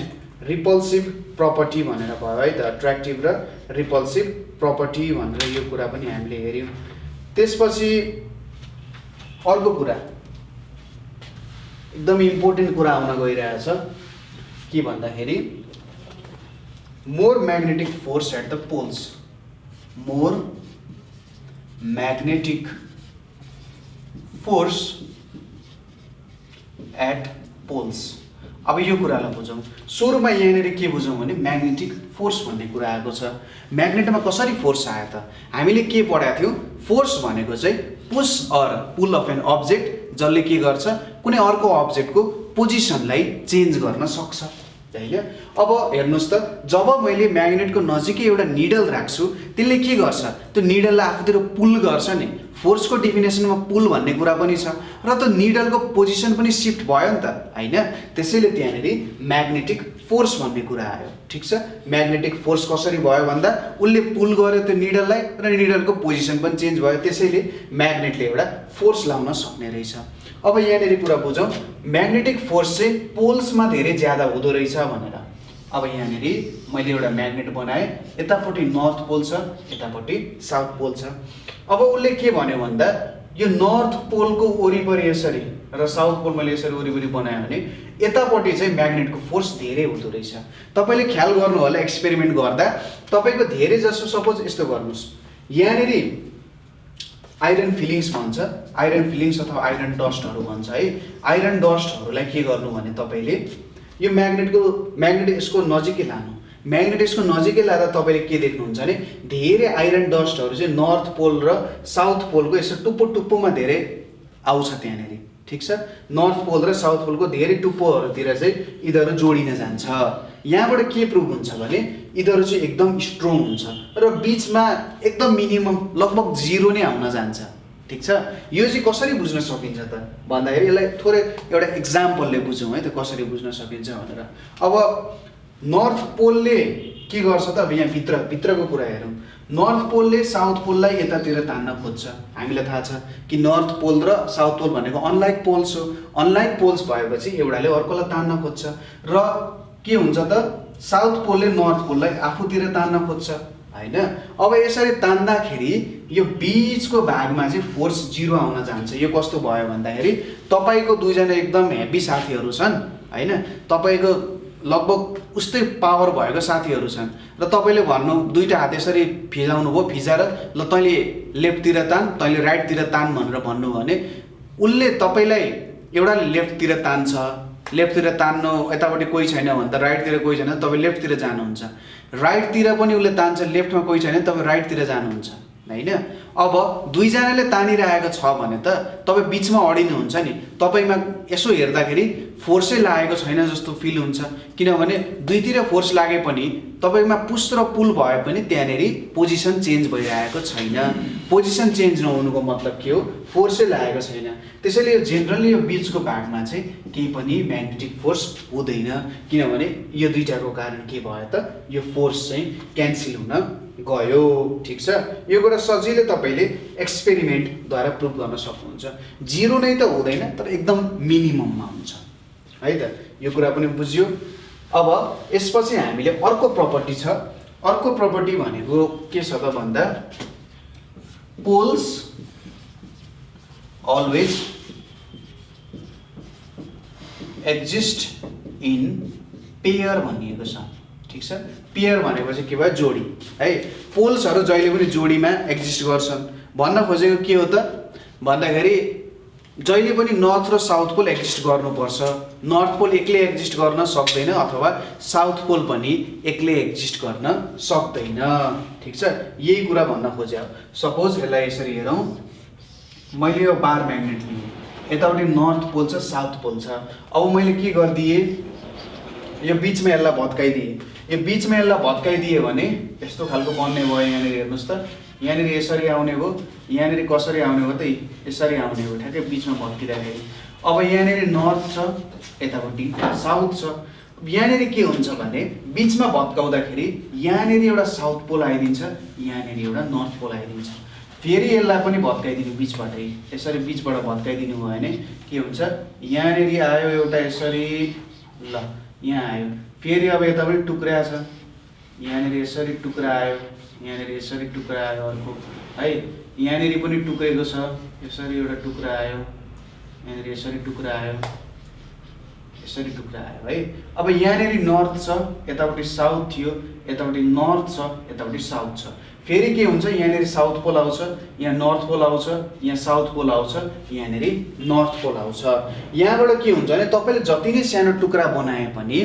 रिपल्सिभ प्रपर्टी भनेर भयो है त, अट्र्याक्टिभ र रिपल्सिभ प्रपर्टी भनेर यो कुरा पनि हामीले हेऱ्यौँ। त्यसपछि अर्को कुरा एकदमै इम्पोर्टेन्ट कुरा आउन गइरहेछ के भन्दाखेरि more magnetic force at the poles, more magnetic force at poles। अब यो कुरालाई बुझौँ। सुरुमा यहाँनिर के बुझौँ भने म्याग्नेटिक फोर्स भन्ने कुरा आएको छ। म्याग्नेटमा कसरी फोर्स आयो त? हामीले के पढाएको थियौँ, फोर्स भनेको चाहिँ push or pull of an object जसले के गर्छ कुनै अर्को अब्जेक्टको पोजिसनलाई चेन्ज गर्न सक्छ हैन। अब हेर्नुस् त, जब मैले म्याग्नेटको नजिकै एउटा निडल राख्छु त्यसले के गर्छ, त्यो निडललाई आफूतिर पुल गर्छ नि। फोर्सको डेफिनेसनमा पुल भन्ने कुरा पनि छ र त्यो निडलको पोजिसन पनि सिफ्ट भयो नि त हैन। त्यसैले त्यहाँनिर म्याग्नेटिक फोर्स भन्ने कुरा आयो। ठिक छ, म्याग्नेटिक फोर्स कसरी भयो भन्दा उसले पुल गर्यो त्यो निडललाई र निडलको पोजिसन पनि चेन्ज भयो, त्यसैले म्याग्नेटले एउटा फोर्स लाउन सक्ने रहेछ। अब यहाँनिर कुरा बुझौँ, म्याग्नेटिक फोर्स चाहिँ पोल्समा धेरै ज्यादा हुँदो रहेछ भनेर। अब यहाँनिर मैले एउटा म्याग्नेट बनाएँ, यतापट्टि नर्थ पोल छ, यतापट्टि साउथ पोल छ। अब उसले के भन्यो भन्दा यो नर्थ पोलको वरिपरि यसरी र साउथ पोल मैले यसरी वरिपरि बनाएँ भने यतापट्टि चाहिँ म्याग्नेटको फोर्स धेरै हुँदो रहेछ। तपाईँले ख्याल गर्नु होला एक्सपेरिमेन्ट गर्दा, तपाईँको धेरै जसो सपोज यस्तो गर्नुहोस्, यहाँनिर आइरन फिलिङ्स भन्छ, आइरन फिलिङ्स अथवा आइरन डस्टहरू भन्छ है। आइरन डस्टहरूलाई के गर्नु भने तपाईँले यो म्याग्नेट यसको नजिकै लानु, म्याग्नेट यसको नजिकै लाँदा तपाईँले के देख्नुहुन्छ भने धेरै आइरन डस्टहरू चाहिँ नर्थ पोल र साउथ पोलको यसो टुप्पो टुप्पोमा धेरै आउँछ त्यहाँनिर। ठिक छ, नर्थ पोल र साउथ पोलको धेरै टुप्पोहरूतिर चाहिँ यिनीहरू जोडिन जान्छ। यहाँबाट के प्रुभ हुन्छ भने यिनीहरू चाहिँ एकदम स्ट्रङ हुन्छ र बिचमा एकदम मिनिमम लगभग 0 नै आउन जान्छ। ठिक छ, यो चाहिँ कसरी बुझ्न सकिन्छ त भन्दाखेरि यसलाई थोरै एउटा एक्जाम्पलले बुझौँ है त कसरी बुझ्न सकिन्छ भनेर। अब नर्थ पोलले के गर्छ त, अब यहाँ भित्रको कुरा हेरौँ, नर्थ पोलले साउथ पोललाई यतातिर तान्न खोज्छ। हामीलाई थाहा छ कि नर्थ पोल र साउथ पोल भनेको अनलाइक पोल्स हो। अनलाइक पोल्स भएपछि एउटाले अर्कोलाई तान्न खोज्छ र के हुन्छ त, साउथ पोलले नर्थ पोललाई आफूतिर तान्न खोज्छ हैन। अब यसरी तान्दाखेरि यो बीचको भागमा चाहिँ फोर्स 0 आउन जान्छ। यो कस्तो भयो भन्दाखेरि तपाईँको दुईजना एकदम हेभी साथीहरू छन् हैन, तपाईँको लगभग उस्तै पावर भएको साथीहरू छन् र तपाईँले भन्नु दुईटा हात यसरी फिजाउनु भयो, फिजाएर ल तैँले लेफ्टतिर तान तैँले राइटतिर तान भनेर भन्नु भने उसले तपाईँलाई एउटाले लेफ्टतिर तान्छ, लेफ्टतिर तान्नु यतापट्टि कोही छैन भने त राइटतिर कोही छैन तपाईँ लेफ्टतिर जानुहुन्छ, राइटतिर पनि उसले तान्छ लेफ्टमा कोही छैन तपाईँ राइटतिर जानुहुन्छ हैन। अब दुईजनाले तानिरहेको छ भने त तपाईँ बिचमा अडिनुहुन्छ नि, तपाईँमा यसो हेर्दाखेरि फोर्सै लागेको छैन जस्तो फिल हुन्छ, किनभने दुईतिर फोर्स लागे पनि तपाईँमा पुस र पुल भए पनि त्यहाँनिर पोजिसन चेन्ज भइरहेको छैन। पोजिसन चेन्ज नहुनुको मतलब के हो, फोर्सै लागेको छैन। त्यसैले यो जेनरली यो बिचको भागमा चाहिँ केही पनि म्याग्नेटिक फोर्स हुँदैन, किनभने यो दुईटाको कारण के भयो त, यो फोर्स चाहिँ क्यान्सल हुन गयो। ठिक छ, यो कुरा सजिलै तपाईँले एक्सपेरिमेन्टद्वारा प्रुभ गर्न सक्नुहुन्छ। 0 नै त हुँदैन तर एकदम मिनिमममा हुन्छ है त, यो कुरा पनि बुझ्यो। अब यसपछि हामीले अर्को प्रपर्टी छ, अर्को प्रपर्टी भनेको के छ त भन्दा poles always exist in pair भनिएको छ। ठीक छ, पेयर भनेपछि के भयो, जोडी है। पोल्सहरू जहिले पनि जोडीमा एक्जिस्ट गर्छन्। भन्न खोजेको के हो त भन्दाखेरि जहिले पनि नर्थ र साउथ पोल एक्जिस्ट गर्नुपर्छ। नर्थ पोल एक्लै एक्जिस्ट गर्न सक्दैन अथवा साउथ पोल पनि एक्लै एक्जिस्ट गर्न सक्दैन। ठीक छ, यही कुरा भन्न खोजे। सपोज यसलाई यसरी हेरौँ, मैले यो बार म्याग्नेट लिएँ, यतापट्टि नर्थ पोल छ, साउथ पोल छ। अब मैले के गरिदिएँ, यो बिचमा यसलाई भत्काइदिएँ। यो बिचमा यसलाई भत्काइदिएँ भने यस्तो खालको बन्ने भयो। यहाँनिर हेर्नुहोस् त, यहाँनिर यसरी आउने भयो, यहाँनिर कसरी आउने भयो त, यसरी आउने भयो ठ्याक्कै बिचमा भत्किँदाखेरि। अब यहाँनिर नर्थ छ, यतापट्टि साउथ छ। यहाँनिर के हुन्छ भने बिचमा भत्काउँदाखेरि यहाँनिर एउटा साउथ पोल आइदिन्छ, यहाँनिर एउटा नर्थ पोल आइदिन्छ। फेरि यसलाई पनि भत्काइदिनु बिचबाटै, यसरी बिचबाट भत्काइदिनु भयो भने के हुन्छ, यहाँनिर आयो एउटा यसरी, ल यहाँ आयो। फेरि अब यता पनि टुक्रा छ, यहाँनिर यसरी टुक्रा आयो, यहाँनिर यसरी टुक्रा आयो अर्को है। यहाँनिर पनि टुक्रेको छ, यसरी एउटा टुक्रा आयो, यहाँनिर यसरी टुक्रा आयो, यसरी टुक्रा आयो है। अब यहाँनिर नर्थ छ, यतापट्टि साउथ थियो, यतापट्टि नर्थ छ, यतापट्टि साउथ छ। फेरि के हुन्छ, यहाँनिर साउथ पोल आउँछ, यहाँ नर्थ पोल आउँछ, यहाँ साउथ पोल आउँछ, यहाँनिर नर्थ पोल आउँछ। यहाँबाट के हुन्छ भने तपाईँले जति नै सानो टुक्रा बनाए पनि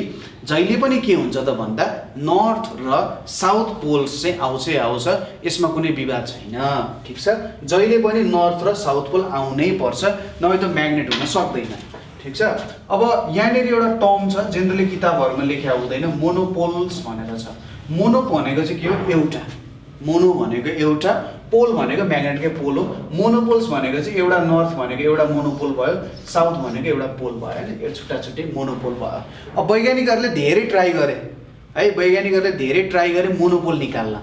जहिले पनि के हुन्छ त भन्दा नर्थ र साउथ पोल्स चाहिँ आउँछै आउँछ, यसमा कुनै विवाद छैन। ठिक छ, जहिले पनि नर्थ र साउथ पोल आउनै पर्छ, नभए त म्याग्नेट हुन सक्दैन। ठिक छ, अब यहाँनिर एउटा टर्म छ, जेनरली किताबहरूमा लेख्या हुँदैन, मोनोपोल्स भनेर छ। मोनो भनेको चाहिँ के हो, एउटा। मोनो भनेको एउटा, पोल भनेको म्याग्नेटकै पोल हो। मोनोपोल्स भनेको चाहिँ एउटा नर्थ भनेको एउटा मोनोपोल भयो, साउथ भनेको एउटा पोल भयो हैन, यो छुट्टा छुट्टै मोनोपोल भयो। अब वैज्ञानिकहरूले धेरै ट्राई गरे है, वैज्ञानिकहरूले धेरै ट्राई गरे मोनोपोल निकाल्न,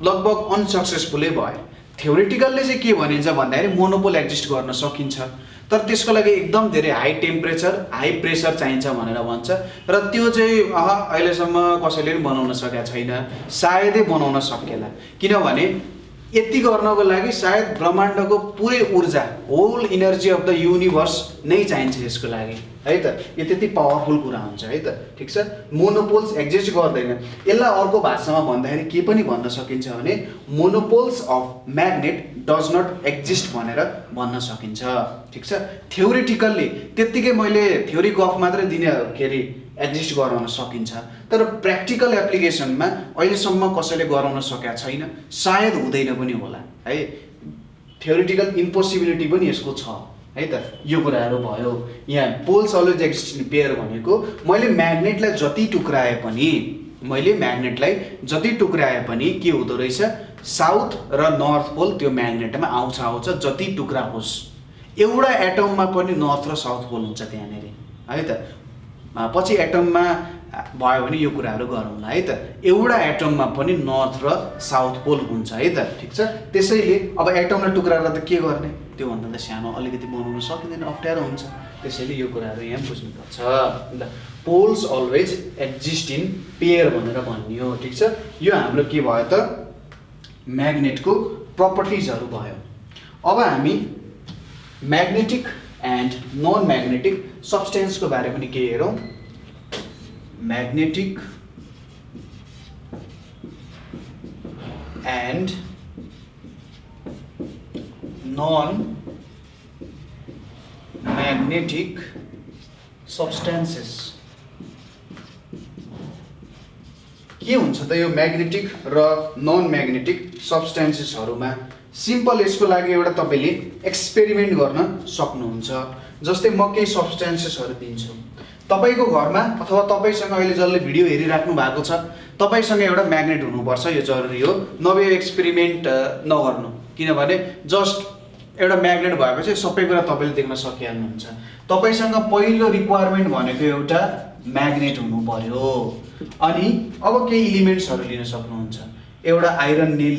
लगभग अनसक्सेसफुलै भयो। थ्योरिटिकलले चाहिँ के भनिन्छ भन्दाखेरि मोनोपोल एक्जिस्ट गर्न सकिन्छ, तर त्यसको लागि एकदम धेरै हाई टेम्परेचर हाई प्रेसर चाहिन्छ भनेर भन्छ। र त्यो चाहिँ अहिलेसम्म कसैले पनि बनाउन सकेका छैन, सायदै बनाउन सकेला। किनभने यति गर्नको लागि सायद ब्रह्माण्डको पुरै ऊर्जा, whole energy of the universe नै चाहिन्छ यसको लागि है त। यो त्यति पावरफुल कुरा हुन्छ है त। ठिक छ, मोनोपोल्स एक्जिस्ट गर्दैन। यसलाई अर्को भाषामा भन्दाखेरि के पनि भन्न सकिन्छ भने monopoles of magnet does not exist भनेर भन्न सकिन्छ। ठिक छ, थ्योरिटिकल्ली त्यत्तिकै मैले थ्योरी गफ मात्रै दिने के अरे एक्जिस्ट गराउन सकिन्छ, तर प्र्याक्टिकल एप्लिकेसनमा अहिलेसम्म कसैले गराउन सकेका छैन, सायद हुँदैन पनि होला है। थ्योरिटिकल इम्पोसिबिलिटी पनि यसको छ है त। यो कुराहरू भयो। यहाँ poles always exist in pair भनेको मैले म्याग्नेटलाई जति टुक्राए पनि के हुँदो रहेछ, साउथ र नर्थ पोल त्यो म्याग्नेटमा आउँछ जति टुक्रा होस्। एउटा एटममा पनि नर्थ र साउथ पोल हुन्छ त्यहाँनिर है त। पछि एटममा भयो भने यो कुराहरू गरौँला है त। एउटा एटममा पनि नर्थ र साउथ पोल हुन्छ है त। ठिक छ, त्यसैले अब एटमलाई टुक्राएर त के गर्ने, त्योभन्दा त सानो अलिकति बनाउन सकिँदैन, अप्ठ्यारो हुन्छ। त्यसैले यो कुराहरू यहाँ बुझ्नुपर्छ। ल, poles always exist in pair भनेर भनियो। ठिक छ, यो हाम्रो के भयो त म्याग्नेटको प्रपर्टिजहरू भयो। अब हामी म्याग्नेटिक एन्ड नन म्याग्नेटिक सब्सटेन्सको बारे पनि के हेरौँ। Magnetic and non magnetic substances के हुन्छ त यो म्याग्नेटिक र नन म्याग्नेटिक सब्सटेन्सेसहरूमा। सिम्पल यसको लागि एउटा तपाईँले एक्सपेरिमेन्ट गर्न सक्नुहुन्छ। जस्तै म केही सब्सटेन्सेसहरू दिन्छु, तपाईँको घरमा अथवा तपाईँसँग अहिले जसले भिडियो हेरिराख्नु भएको छ तपाईँसँग एउटा म्याग्नेट हुनुपर्छ, यो जरुरी हो। नभए यो एक्सपेरिमेन्ट नगर्नु, किनभने जस्ट एउटा म्याग्नेट भएपछि सबै कुरा तपाईँले देख्न सकिहाल्नुहुन्छ। तपाईँसँग पहिलो रिक्वायरमेन्ट भनेको एउटा म्याग्नेट हुनु पर्यो। अनि अब केही इलिमेन्ट्सहरू लिन सक्नुहुन्छ। एउटा आइरन नेल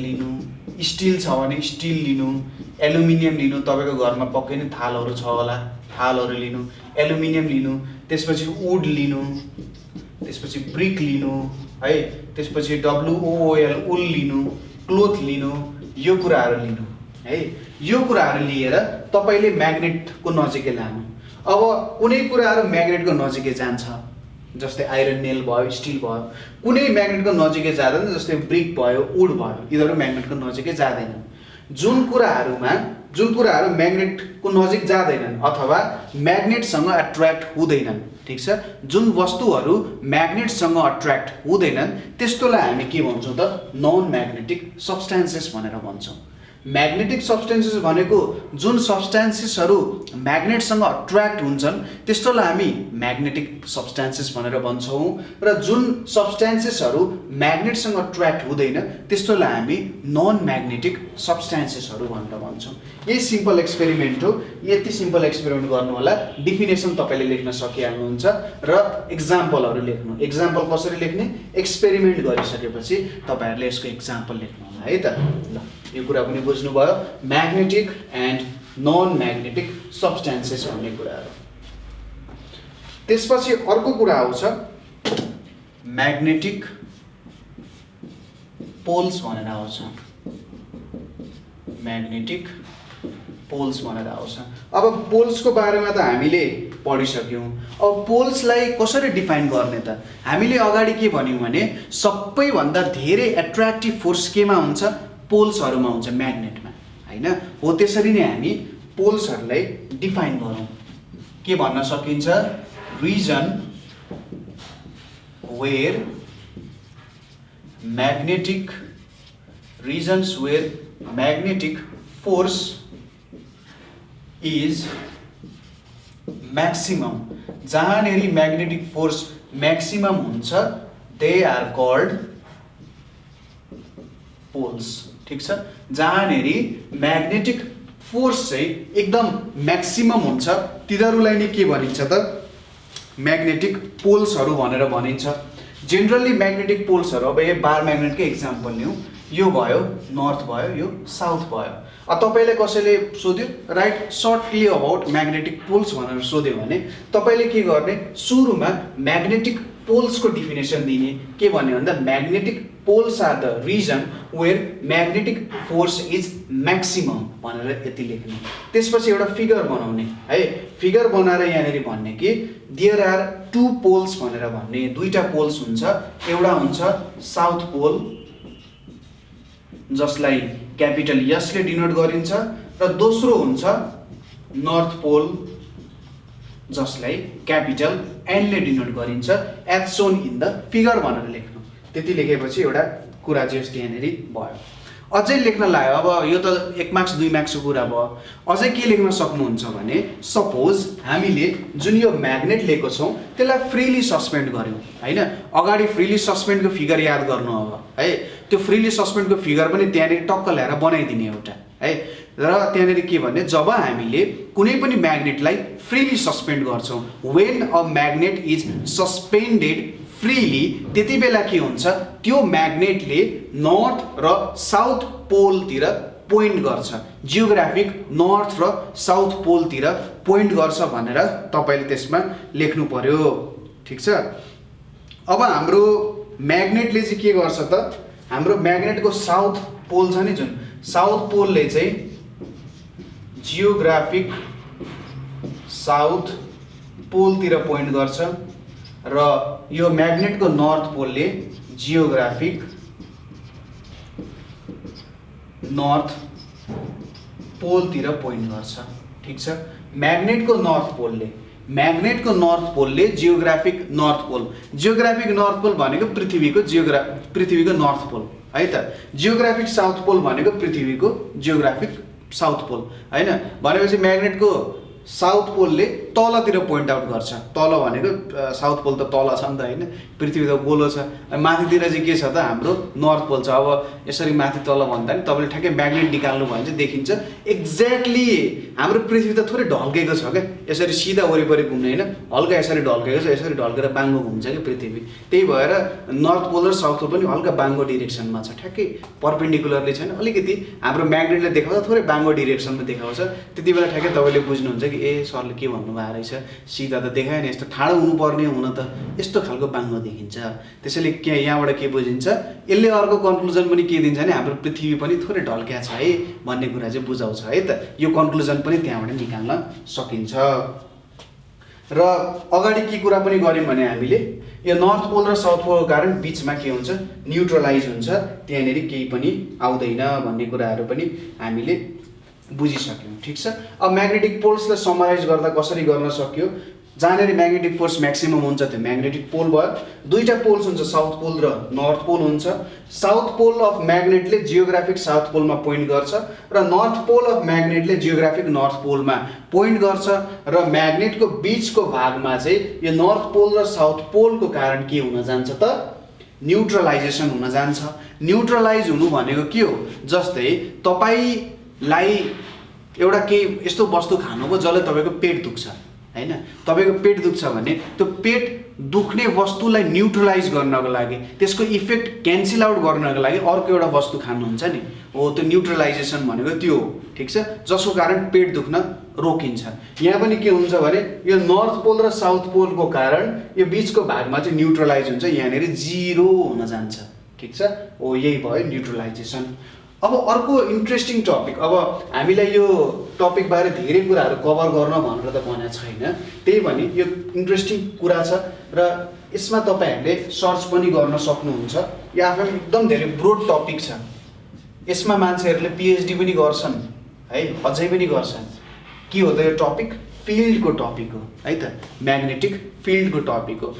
लिनु, स्टिल छ भने स्टिल लिनु, एलुमिनियम लिनु, तपाईँको घरमा पक्कै नै थालहरू छ होला, थालहरू लिनु, एलुमिनियम लिनु, त्यसपछि वुड लिनु, त्यसपछि ब्रिक लिनु है, त्यसपछि WOOL उल लिनु, क्लोथ लिनु, यो कुराहरू लिनु है। यो कुराहरू लिएर तपाईले म्याग्नेटको नजिकै लानु। अब कुनै कुराहरू म्याग्नेटको नजिकै जान्छ, जस्तै आइरन नेल भयो, स्टिल भयो, कुनै म्याग्नेटको नजिकै जाँदैन, जस्तै ब्रिक भयो, वुड भयो, यिनीहरू म्याग्नेटको नजिकै जाँदैनन्। जुन कुराहरू म्याग्नेटको नजिक जाँदैनन् अथवा म्याग्नेटसँग एट्र्याक्ट हुँदैनन्, ठिक छ, जुन वस्तुहरू म्याग्नेटसँग एट्र्याक्ट हुँदैनन् त्यस्तोलाई हामी के भन्छौँ त नन म्याग्नेटिक सब्स्टान्सेस भनेर भन्छौँ। म्याग्नेटिक सब्स्टान्सेस भनेको जुन सब्स्टान्सेसहरू म्याग्नेटसँग एट्र्याक्ट हुन्छन् त्यस्तोलाई हामी म्याग्नेटिक सब्स्टान्सेस भनेर भन्छौँ, र जुन सब्स्टान्सेसहरू म्याग्नेटसँग एट्र्याक्ट हुँदैन त्यस्तोलाई हामी नन म्याग्नेटिक सब्स्टान्सेसहरू भनेर भन्छौँ। यही सिम्पल एक्सपेरिमेन्ट हो। यति सिम्पल एक्सपेरिमेन्ट गर्नु होला। डिफिनेसन तपाईँले लेख्न सकिहाल्नुहुन्छ र इक्जाम्पलहरू लेख्नु। इक्जाम्पल कसरी लेख्ने? एक्सपेरिमेन्ट गरिसकेपछि तपाईँहरूले यसको इक्जाम्पल लेख्नु होला है त। ल यो कुरा पनि बुझ्नुभयो, म्याग्नेटिक एन्ड नन म्याग्नेटिक सब्स्टान्सेस भन्ने कुराहरू। त्यसपछि अर्को कुरा आउँछ म्याग्नेटिक पोल्स भनेर आउँछ। म्याग्नेटिक पोल्स भनेर आउँछ। अब पोल्सको बारेमा त हामीले पढिसक्यौँ। अब पोल्सलाई कसरी डिफाइन गर्ने त? हामीले अगाडि के भन्यौँ भने सबैभन्दा धेरै एट्र्याक्टिभ फोर्स केमा हुन्छ? पोल्सहरूमा हुन्छ, म्याग्नेटमा, हैन? हो त्यसरी नै हामी पोल्सहरूलाई डिफाइन गरौँ। के भन्न सकिन्छ? Region where magnetic force is maximum. जहाँनेरि म्याग्नेटिक फोर्स म्याक्सिमम हुन्छ दे आर कल्ड पोल्स, ठिक छ। जहाँनेरि म्याग्नेटिक फोर्स चाहिँ एकदम म्याक्सिमम हुन्छ तिनीहरूलाई नै के भनिन्छ त? म्याग्नेटिक पोल्सहरू भनेर भनिन्छ। जेनरली म्याग्नेटिक पोल्सहरू, अब यो बार म्याग्नेटकै इक्जाम्पल लिउँ, यो भयो नर्थ भयो, यो साउथ भयो। तपाईँले कसैले सोध्यो write shortly about magnetic poles भनेर सोध्यो भने तपाईँले के गर्ने? सुरुमा म्याग्नेटिक पोल्सको डिफिनेसन दिने। के भन्यो भन्दा magnetic poles are the region where magnetic force is maximum भनेर यति लेख्ने। त्यसपछि एउटा फिगर बनाउने है। फिगर बनाएर यहाँनिर भन्ने कि देयर आर टु पोल्स भनेर भन्ने। दुईटा पोल्स हुन्छ, एउटा हुन्छ साउथ पोल जसलाई क्यापिटल यसले डिनोट गरिन्छ, र दोस्रो हुन्छ नर्थ पोल जसलाई क्यापिटल एनले डिनोट गरिन्छ। As shown in the figure भनेर लेख्नु। त्यति लेखेपछि एउटा कुरा चाहिँ यस्तो यहाँनिर भयो। अझै लेख्न लाग्यो, अब यो त 1 मार्क्स 2 मार्क्सको कुरा भयो। अझै के लेख्न सक्नुहुन्छ भने सपोज हामीले जुन यो म्याग्नेट लिएको छौँ त्यसलाई फ्रीली सस्पेन्ड गऱ्यौँ, हैन? अगाडि फ्रीली सस्पेन्डको फिगर याद गर्नु अब है। त्यो फ्रीली सस्पेन्डको फिगर पनि त्यहाँनिर टक्क ल्याएर बनाइदिने एउटा है। र त्यहाँनिर के भन्ने, जब हामीले कुनै पनि म्याग्नेटलाई फ्रीली सस्पेन्ड गर्छौँ, when a magnet is suspended freely, त्यति बेला के हुन्छ? त्यो म्याग्नेटले नर्थ र साउथ पोलतिर पोइन्ट गर्छ। जियोग्राफिक नर्थ र साउथ पोलतिर पोइन्ट गर्छ भनेर तपाईँले त्यसमा लेख्नु पर्यो, ठिक छ। अब हाम्रो म्याग्नेटले चाहिँ के गर्छ त? हाम्रो म्याग्नेटको साउथ पोल छ नि, जुन साउथ पोलले चाहिँ जियोग्राफिक साउथ पोलतिर पोइन्ट गर्छ, र यो म्याग्नेटको नर्थ पोलले जियोग्राफिक नर्थ पोलतिर पोइन्ट गर्छ, ठिक छ। म्याग्नेटको नर्थ पोलले geographic north pole. Geographic north pole भनेको पृथ्वीको नर्थ पोल है त। जियोग्राफिक साउथ पोल भनेको पृथ्वीको जियोग्राफिक साउथ पोल, हैन? भनेपछि म्याग्नेटको साउथ पोलले तलतिर पोइन्ट आउट गर्छ। तल भनेको साउथ पोल त तल छ नि त, हैन? पृथ्वी त गोलो छ। माथितिर चाहिँ के छ त? हाम्रो नर्थ पोल छ। अब यसरी माथि तल भन्दा नि तपाईँले ठ्याक्कै म्याग्नेट निकाल्नु भयो भने चाहिँ देखिन्छ एक्ज्याक्टली हाम्रो पृथ्वी त थोरै ढल्केको छ क्या, यसरी सिधा वरिपरि घुम्ने होइन, हल्का यसरी ढल्केको छ, यसरी ढल्केर बाङ्गो घुम्छ कि पृथ्वी। त्यही भएर नर्थ पोल र साउथ पोल पनि हल्का बाङ्गो डिरेक्सनमा छ, ठ्याक्कै पर्पेन्डिकुलरली छैन, अलिकति हाम्रो म्याग्नेटले देखाउँछ थोरै बाङ्गो डिरेक्सनमा देखाउँछ। त्यति बेला ठ्याक्कै तपाईँले बुझ्नुहुन्छ कि ए सरले के भन्नुभयो आएको रहेछ, सिधा त देखायो नि, यस्तो ठाडो हुनुपर्ने हुन त यस्तो खालको बाङ्गो देखिन्छ। त्यसैले यहाँबाट के बुझिन्छ, यसले अर्को कन्क्लुजन पनि के दिन्छ भने हाम्रो पृथ्वी पनि थोरै ढल्किया छ है भन्ने कुरा चाहिँ बुझाउँछ है त। यो कन्क्लुजन पनि त्यहाँबाट निकाल्न सकिन्छ। र अगाडि के कुरा पनि गऱ्यौँ भने हामीले यो नर्थ पोल र साउथ पोलको कारण बिचमा के हुन्छ, न्युट्रलाइज हुन्छ, त्यहाँनिर केही पनि आउँदैन भन्ने कुराहरू पनि हामीले बुझिसक्यौँ। ठिक छ। अब म्याग्नेटिक पोल्सलाई समराइज गर्दा कसरी गर्न सक्यो, जहाँनिर म्याग्नेटिक फोर्स म्याक्सिमम हुन्छ त्यो म्याग्नेटिक पोल भयो। दुईवटा पोल्स हुन्छ, साउथ पोल र नर्थ पोल हुन्छ। साउथ पोल अफ म्याग्नेटले जियोग्राफिक साउथ पोलमा पोइन्ट गर्छ र नर्थ पोल अफ म्याग्नेटले जियोग्राफिक नर्थ पोलमा पोइन्ट गर्छ र म्याग्नेटको बिचको भागमा चाहिँ यो नर्थ पोल र साउथ पोलको कारण के हुन जान्छ त, न्युट्रलाइजेसन हुन जान्छ। न्युट्रलाइज हुनु भनेको के हो, जस्तै तपाईँलाई एउटा केही यस्तो वस्तु खानुभयो जसले तपाईँको पेट दुख्छ हैन, तपाईँको पेट दुख्छ भने त्यो पेट दुख्ने वस्तुलाई न्युट्रलाइज गर्नको लागि, त्यसको इफेक्ट क्यान्सल आउट गर्नको लागि अर्को एउटा वस्तु खानुहुन्छ नि, हो त्यो न्युट्रलाइजेसन भनेको त्यो हो। ठिक छ, जसको कारण पेट दुख्न रोकिन्छ। यहाँ पनि के हुन्छ भने यो नर्थ पोल र साउथ पोलको कारण यो बिचको भागमा चाहिँ न्युट्रलाइज हुन्छ, यहाँनिर 0 हुन जान्छ। ठिक छ, हो यही भयो न्युट्रलाइजेसन। अब अर्को इन्ट्रेस्टिङ टपिक, अब हामीलाई यो टपिक बारे धेरै कुराहरू कभर गर्न भनेर त भनेको छैन, त्यही पनि यो इन्ट्रेस्टिङ कुरा छ र यसमा तपाईँहरूले सर्च पनि गर्न सक्नुहुन्छ। यो आफैमा एकदम धेरै ब्रोड टपिक छ, यसमा मान्छेहरूले पिएचडी पनि गर्छन् है, अझै पनि गर्छन्। के हो त यो टपिक, फिल्डको टपिक हो है त, म्याग्नेटिक फिल्डको टपिक हो।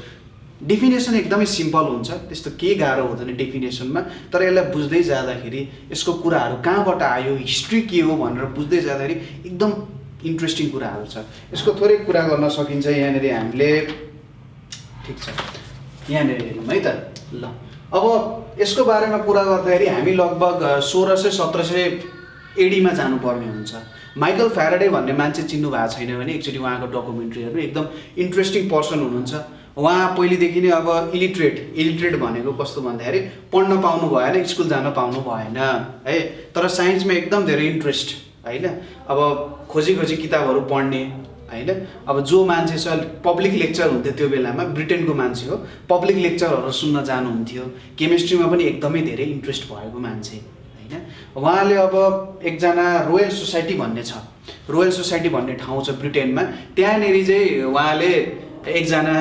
डेफिनेसन एकदमै सिम्पल हुन्छ, त्यस्तो केही गाह्रो हुँदैन डेफिनेसनमा, तर यसलाई बुझ्दै जाँदाखेरि यसको कुराहरू कहाँबाट आयो, हिस्ट्री के हो भनेर बुझ्दै जाँदाखेरि एकदम इन्ट्रेस्टिङ कुराहरू छ। यसको थोरै कुरा गर्न सकिन्छ यहाँनिर हामीले। ठिक छ, यहाँनिर हेरौँ है त। ल अब यसको बारेमा कुरा गर्दाखेरि हामी लगभग 1600-1700 एडीमा जानुपर्ने हुन्छ। माइकल फ्याराडे भन्ने मान्छे चिन्नु भएको छैन भने एकचोटि उहाँको डकुमेन्ट्री हेर्नु, एकदम इन्ट्रेस्टिङ पर्सन हुनुहुन्छ। उहाँ पहिलेदेखि नै अब इलिटरेट भनेको कस्तो भन्दाखेरि पढ्न पाउनु भएन, स्कुल जान पाउनु भएन है, तर साइन्समा एकदम धेरै इन्ट्रेस्ट होइन। अब खोजी किताबहरू पढ्ने होइन। अब जो मान्छे छ पब्लिक लेक्चर हुन्थ्यो त्यो बेलामा, ब्रिटेनको मान्छे हो, पब्लिक लेक्चरहरू सुन्न जानुहुन्थ्यो। केमिस्ट्रीमा पनि एकदमै धेरै इन्ट्रेस्ट भएको मान्छे होइन। उहाँले अब एकजना रोयल सोसाइटी भन्ने छ, रोयल सोसाइटी भन्ने ठाउँ छ ब्रिटेनमा, त्यहाँनिर चाहिँ उहाँले एकजना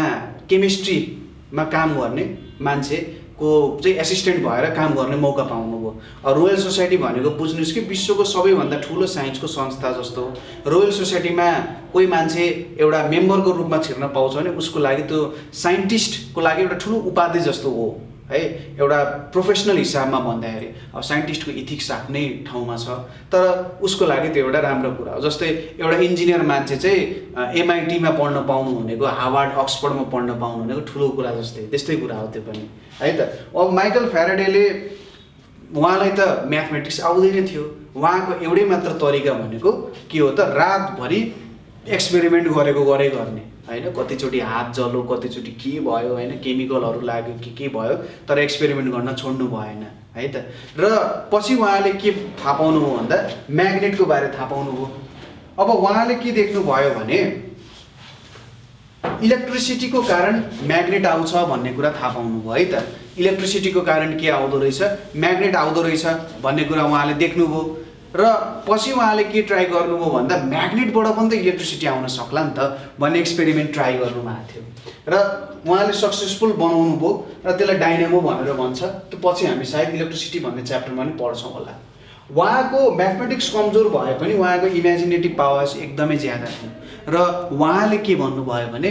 केमिस्ट्रीमा काम गर्ने मान्छेको चाहिँ एसिस्टेन्ट भएर काम गर्ने मौका पाउनुभयो। रोयल सोसाइटी भनेको बुझ्नुहोस् कि विश्वको सबैभन्दा ठुलो साइन्सको संस्था जस्तो हो। रोयल सोसाइटीमा कोही मान्छे एउटा मेम्बरको रूपमा छिर्न पाउँछ भने उसको लागि त्यो साइन्टिस्टको लागि एउटा ठुलो उपाधि जस्तो हो है, एउटा प्रोफेसनल हिसाबमा भन्दाखेरि। अब साइन्टिस्टको इथिक्स आफ्नै ठाउँमा छ, तर उसको लागि त्यो एउटा राम्रो कुरा हो। जस्तै एउटा इन्जिनियर मान्छे चाहिँ एमआइटीमा पढ्न पाउनु भनेको, हार्वर्ड अक्सफोर्डमा पढ्न पाउनु भनेको ठुलो कुरा जस्तै, त्यस्तै कुरा हो त्यो पनि है त। अब माइकल फ्याराडेले, उहाँलाई त म्याथमेटिक्स आउँदैन थियो, उहाँको एउटै मात्र तरिका भनेको के हो त, रातभरि एक्सपेरिमेन्ट गरेकै गर्ने होइन। कतिचोटि हात जल्यो, कतिचोटि के भयो होइन, केमिकलहरू लाग्यो के भयो, तर एक्सपेरिमेन्ट गर्न छोड्नु भएन है त। र पछि उहाँले के थाहा पाउनुभयो भन्दा म्याग्नेटको बारे थाहा पाउनुभयो। अब उहाँले के देख्नुभयो भने इलेक्ट्रिसिटीको कारण म्याग्नेट आउँछ भन्ने कुरा थाहा पाउनुभयो है त। इलेक्ट्रिसिटीको कारण के आउँदो रहेछ, म्याग्नेट आउँदो रहेछ भन्ने कुरा उहाँले देख्नुभयो। र पछि उहाँले के ट्राई गर्नुभयो भन्दा म्याग्नेटबाट पनि त इलेक्ट्रिसिटी आउन सक्ला नि त भन्ने एक्सपेरिमेन्ट ट्राई गर्नुभएको थियो र उहाँले सक्सेसफुल बनाउनु भयो र त्यसलाई डाइनामो भनेर भन्छ। त्यो पछि हामी सायद इलेक्ट्रिसिटी भन्ने च्याप्टरमा पनि पढ्छौँ होला। उहाँको म्याथमेटिक्स कमजोर भए पनि उहाँको इमेजिनेटिभ पावर्स एकदमै ज्यादा थियो र उहाँले के भन्नुभयो भने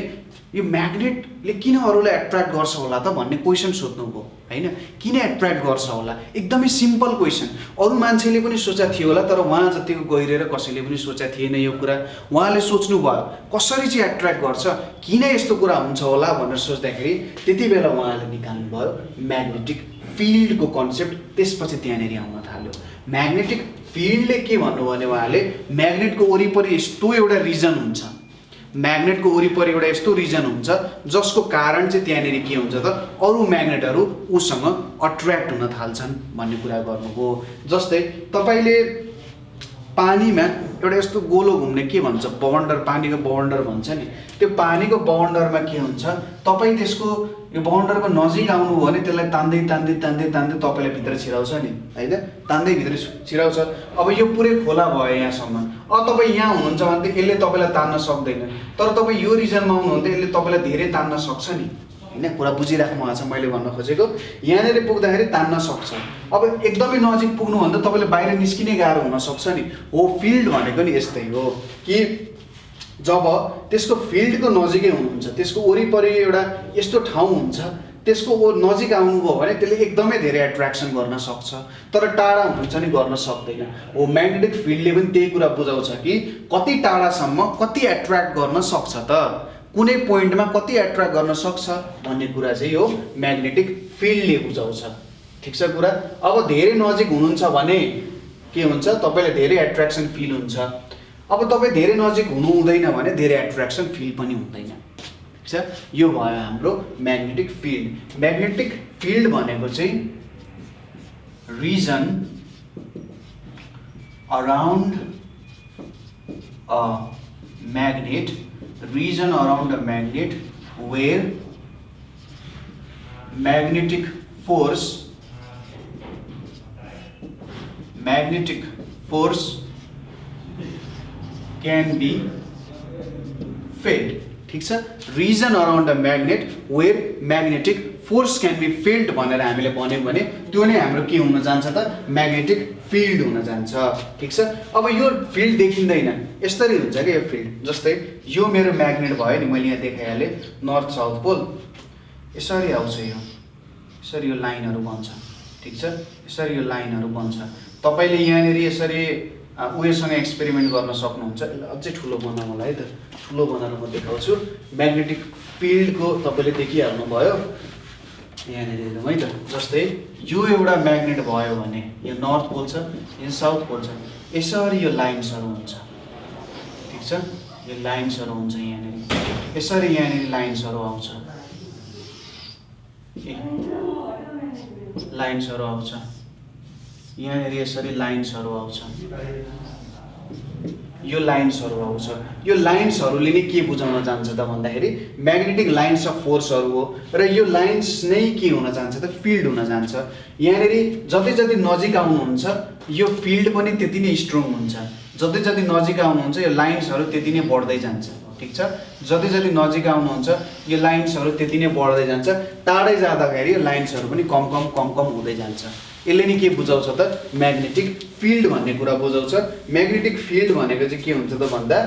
यो म्याग्नेटले किन अरूलाई एट्र्याक्ट गर्छ होला त भन्ने क्वेसन सोध्नुभयो होइन। किन एट्र्याक्ट गर्छ होला, एकदमै सिम्पल क्वेसन, अरू मान्छेले पनि सोचा थियो होला तर उहाँ जतिको गहिरेर कसैले पनि सोचा थिएन यो कुरा। उहाँले सोच्नुभयो कसरी चाहिँ एट्र्याक्ट गर्छ, किन यस्तो कुरा हुन्छ होला भनेर सोच्दाखेरि त्यति बेला उहाँले निकाल्नुभयो म्याग्नेटिक फिल्डको कन्सेप्ट। त्यसपछि त्यहाँनिर आउन थाल्यो म्याग्नेटिक फिल्डले के भन्नुभयो भने उहाँले म्याग्नेटको वरिपरि यस्तो एउटा रिजन हुन्छ, म्याग्नेटको वरिपरि एउटा यस्तो रिजन हुन्छ जसको कारण चाहिँ त्यहाँनिर के हुन्छ त, अरू म्याग्नेटहरू उसँग अट्र्याक्ट हुन थाल्छन् भन्ने कुरा गर्नुभयो। जस्तै तपाईँले पानीमा एउटा यस्तो गोलो घुम्ने के भन्छ बवन्डर, पानीको बवन्डर भन्छ नि। त्यो पानीको बवन्डरमा के हुन्छ, तपाईँ त्यसको यो बवन्डरको नजिक आउनुभयो भने त्यसलाई तान्दै तान्दै तान्दै तान्दै तपाईँलाई भित्र छिराउँछ नि, होइन, तान्दै भित्र छिराउँछ। अब यो पुरै खोला भयो यहाँसम्म, अब तपाईँ यहाँ हुनुहुन्छ भने त यसले तपाईँलाई तान्न सक्दैन, तर तपाईँ यो रिजनमा आउनुहुन्छ यसले तपाईँलाई धेरै तान्न सक्छ नि, होइन। कुरा बुझिराख्नु भएको छ मैले भन्न खोजेको। यहाँनिर पुग्दाखेरि तान्न सक्छ। अब एकदमै नजिक पुग्नुभन्दा तपाईँले बाहिर निस्किने गाह्रो हुनसक्छ नि। हो, फिल्ड भनेको नि यस्तै हो कि जब त्यसको फिल्डको नजिकै हुनुहुन्छ, त्यसको वरिपरि एउटा यस्तो ठाउँ हुन्छ, त्यसको नजिक आउनुभयो भने त्यसले एकदमै धेरै एट्र्याक्सन गर्न सक्छ, तर टाढा हुनुहुन्छ नि गर्न सक्दैन। हो, म्याग्नेटिक फिल्डले पनि त्यही कुरा बुझाउँछ कि कति टाढासम्म कति एट्र्याक्ट गर्न सक्छ त, कुनै पोइन्टमा कति एट्र्याक्ट गर्न सक्छ भन्ने कुरा चाहिँ यो म्याग्नेटिक फिल्डले बुझाउँछ। ठिक छ कुरा। अब धेरै नजिक हुनुहुन्छ भने के हुन्छ, तपाईँलाई धेरै एट्र्याक्सन फिल हुन्छ। अब तपाईँ धेरै नजिक हुनु हुँदैन भने धेरै एट्र्याक्सन फिल पनि हुँदैन। ठिक छ, यो भयो हाम्रो म्याग्नेटिक फिल्ड। म्याग्नेटिक फिल्ड भनेको चाहिँ region around a magnet, region around a magnet where magnetic force can be felt। ठीक छ, region around a magnet where magnetic force can be felt भनेर हामीले भन्यौँ भने त्यो नै हाम्रो के हुन जान्छ त, म्याग्नेटिक फिल्ड हुन जान्छ। ठिक छ। अब यो फिल्ड देखिँदैन, यसरी हुन्छ क्या यो फिल्ड। जस्तै यो मेरो म्याग्नेट भयो नि, मैले यहाँ देखाइहालेँ नर्थ साउथ पोल, यसरी आउँछ यो, यसरी यो लाइनहरू बन्छ। ठिक छ, यसरी यो लाइनहरू बन्छ। तपाईँले यहाँनिर यसरी उयोसँग एक्सपेरिमेन्ट गर्न सक्नुहुन्छ। अझै ठुलो बनाउँ होला है त, ठुलो बनाएर म देखाउँछु। म्याग्नेटिक फिल्डको तपाईँले देखिहाल्नु भयो यहाँनिर हेरौँ है त। जस्तै यो एउटा म्याग्नेट भयो भने यो नर्थ पोल छ, यो साउथ पोल छ, यसरी यो लाइन्सहरू हुन्छ। ठिक छ, यो लाइन्सहरू हुन्छ यहाँनिर, यसरी यहाँनिर लाइन्सहरू आउँछ, लाइन्सहरू आउँछ यहाँनिर, यसरी लाइन्सहरू आउँछ, यो लाइन्सहरू आउँछ। यो लाइन्सहरूले नै के बुझाउन जान्छ त भन्दाखेरि म्याग्नेटिक लाइन्स अफ फोर्सहरू हो, र यो लाइन्स नै के हुन जान्छ त, फिल्ड हुन जान्छ। यहाँनिर जति जति नजिक आउनुहुन्छ यो फिल्ड पनि त्यति नै स्ट्रङ हुन्छ, जति जति नजिक आउनुहुन्छ यो लाइन्सहरू त्यति नै बढ्दै जान्छ। ठिक छ, जति जति नजिक आउनुहुन्छ यो लाइन्सहरू त्यति नै बढ्दै जान्छ, टाढै जाँदाखेरि यो लाइन्सहरू पनि कम कम कम कम हुँदै जान्छ। यसले नै के बुझाउँछ त, म्याग्नेटिक फिल्ड भन्ने कुरा बुझाउँछ। म्याग्नेटिक फिल्ड भनेको चाहिँ के हुन्छ त भन्दा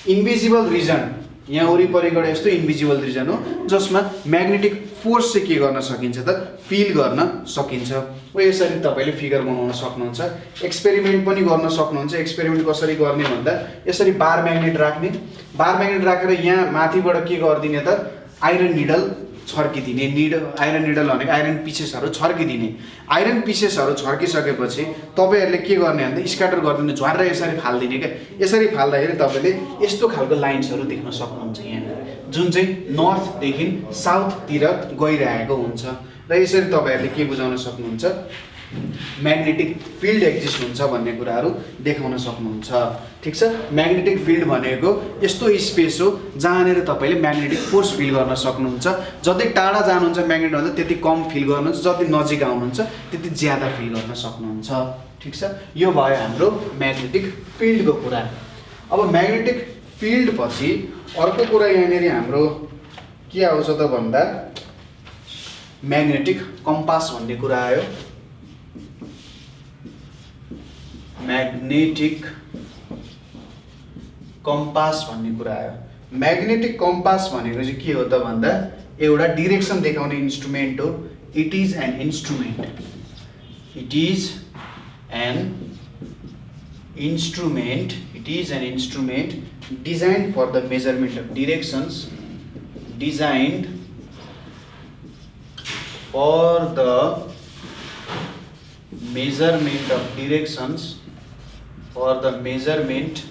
इन्भिजिबल रिजन, यहाँ वरिपरिबाट यस्तो इन्भिजिबल रिजन हो जसमा म्याग्नेटिक फोर्स चाहिँ के गर्न सकिन्छ त, फिल गर्न सकिन्छ। हो, यसरी तपाईँले फिगर बनाउन सक्नुहुन्छ, एक्सपेरिमेन्ट पनि गर्न सक्नुहुन्छ। एक्सपेरिमेन्ट कसरी गर्ने भन्दा यसरी बार म्याग्नेट राख्ने, बार म्याग्नेट राखेर यहाँ माथिबाट के गरिदिने त, आइरन निडल छर्किदिने। आइरन निडल भनेको आइरन पिसेसहरू छर्किदिने। आइरन पिसेसहरू छर्किसकेपछि तपाईँहरूले के गर्ने भन्दा स्क्याटर गरिदिने, झ्वार यसरी फालिदिने क्या। यसरी फाल्दाखेरि तपाईँले यस्तो खालको लाइन्सहरू देख्न सक्नुहुन्छ यहाँनिर, जुन चाहिँ नर्थदेखि साउथतिर गइरहेको हुन्छ। र यसरी तपाईँहरूले के बुझाउन सक्नुहुन्छ, म्याग्नेटिक फिल्ड एक्जिस्ट हुन्छ भन्ने कुराहरू देखाउन सक्नुहुन्छ। ठिक छ, म्याग्नेटिक फिल्ड भनेको यस्तो स्पेस हो जहाँनिर तपाईँले म्याग्नेटिक फोर्स फिल गर्न सक्नुहुन्छ। जति टाढा जानुहुन्छ म्याग्नेटभन्दा त्यति कम फिल गर्नुहुन्छ, जति नजिक आउनुहुन्छ त्यति ज्यादा फिल गर्न सक्नुहुन्छ। ठिक छ, यो भयो हाम्रो म्याग्नेटिक फिल्डको कुरा। अब म्याग्नेटिक फिल्ड पछि अर्को कुरा यहाँनिर हाम्रो के आउँछ त भन्दा म्याग्नेटिक कम्पास भन्ने कुरा आयो। म्याग्नेटिक कम्पास भन्ने कुरा आयो। म्याग्नेटिक कम्पास भनेको चाहिँ के हो त भन्दा एउटा डिरेक्सन देखाउने इन्स्ट्रुमेन्ट हो। It is an instrument, it is an instrument, it is an instrument designed for the measurement of directions, designed for the measurement of directions, for the measurement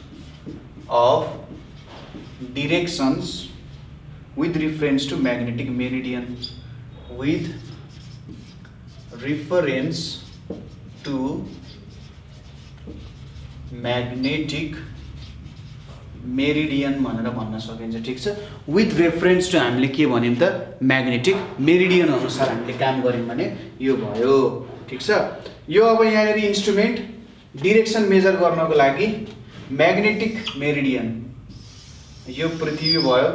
of directions with reference to magnetic meridian, with reference to magnetic meridian भनेर भन्न सकिन्छ ठिक छ with reference to हामीले के भन्यौँ त magnetic meridian अनुसार हामीले काम गऱ्यौँ भने यो भयो ठिक छ यो अब यहाँनिर इन्स्ट्रुमेन्ट डिरेक्सन मेजर गर्नको लागि म्याग्नेटिक मेरिडियन यो पृथ्वी भयो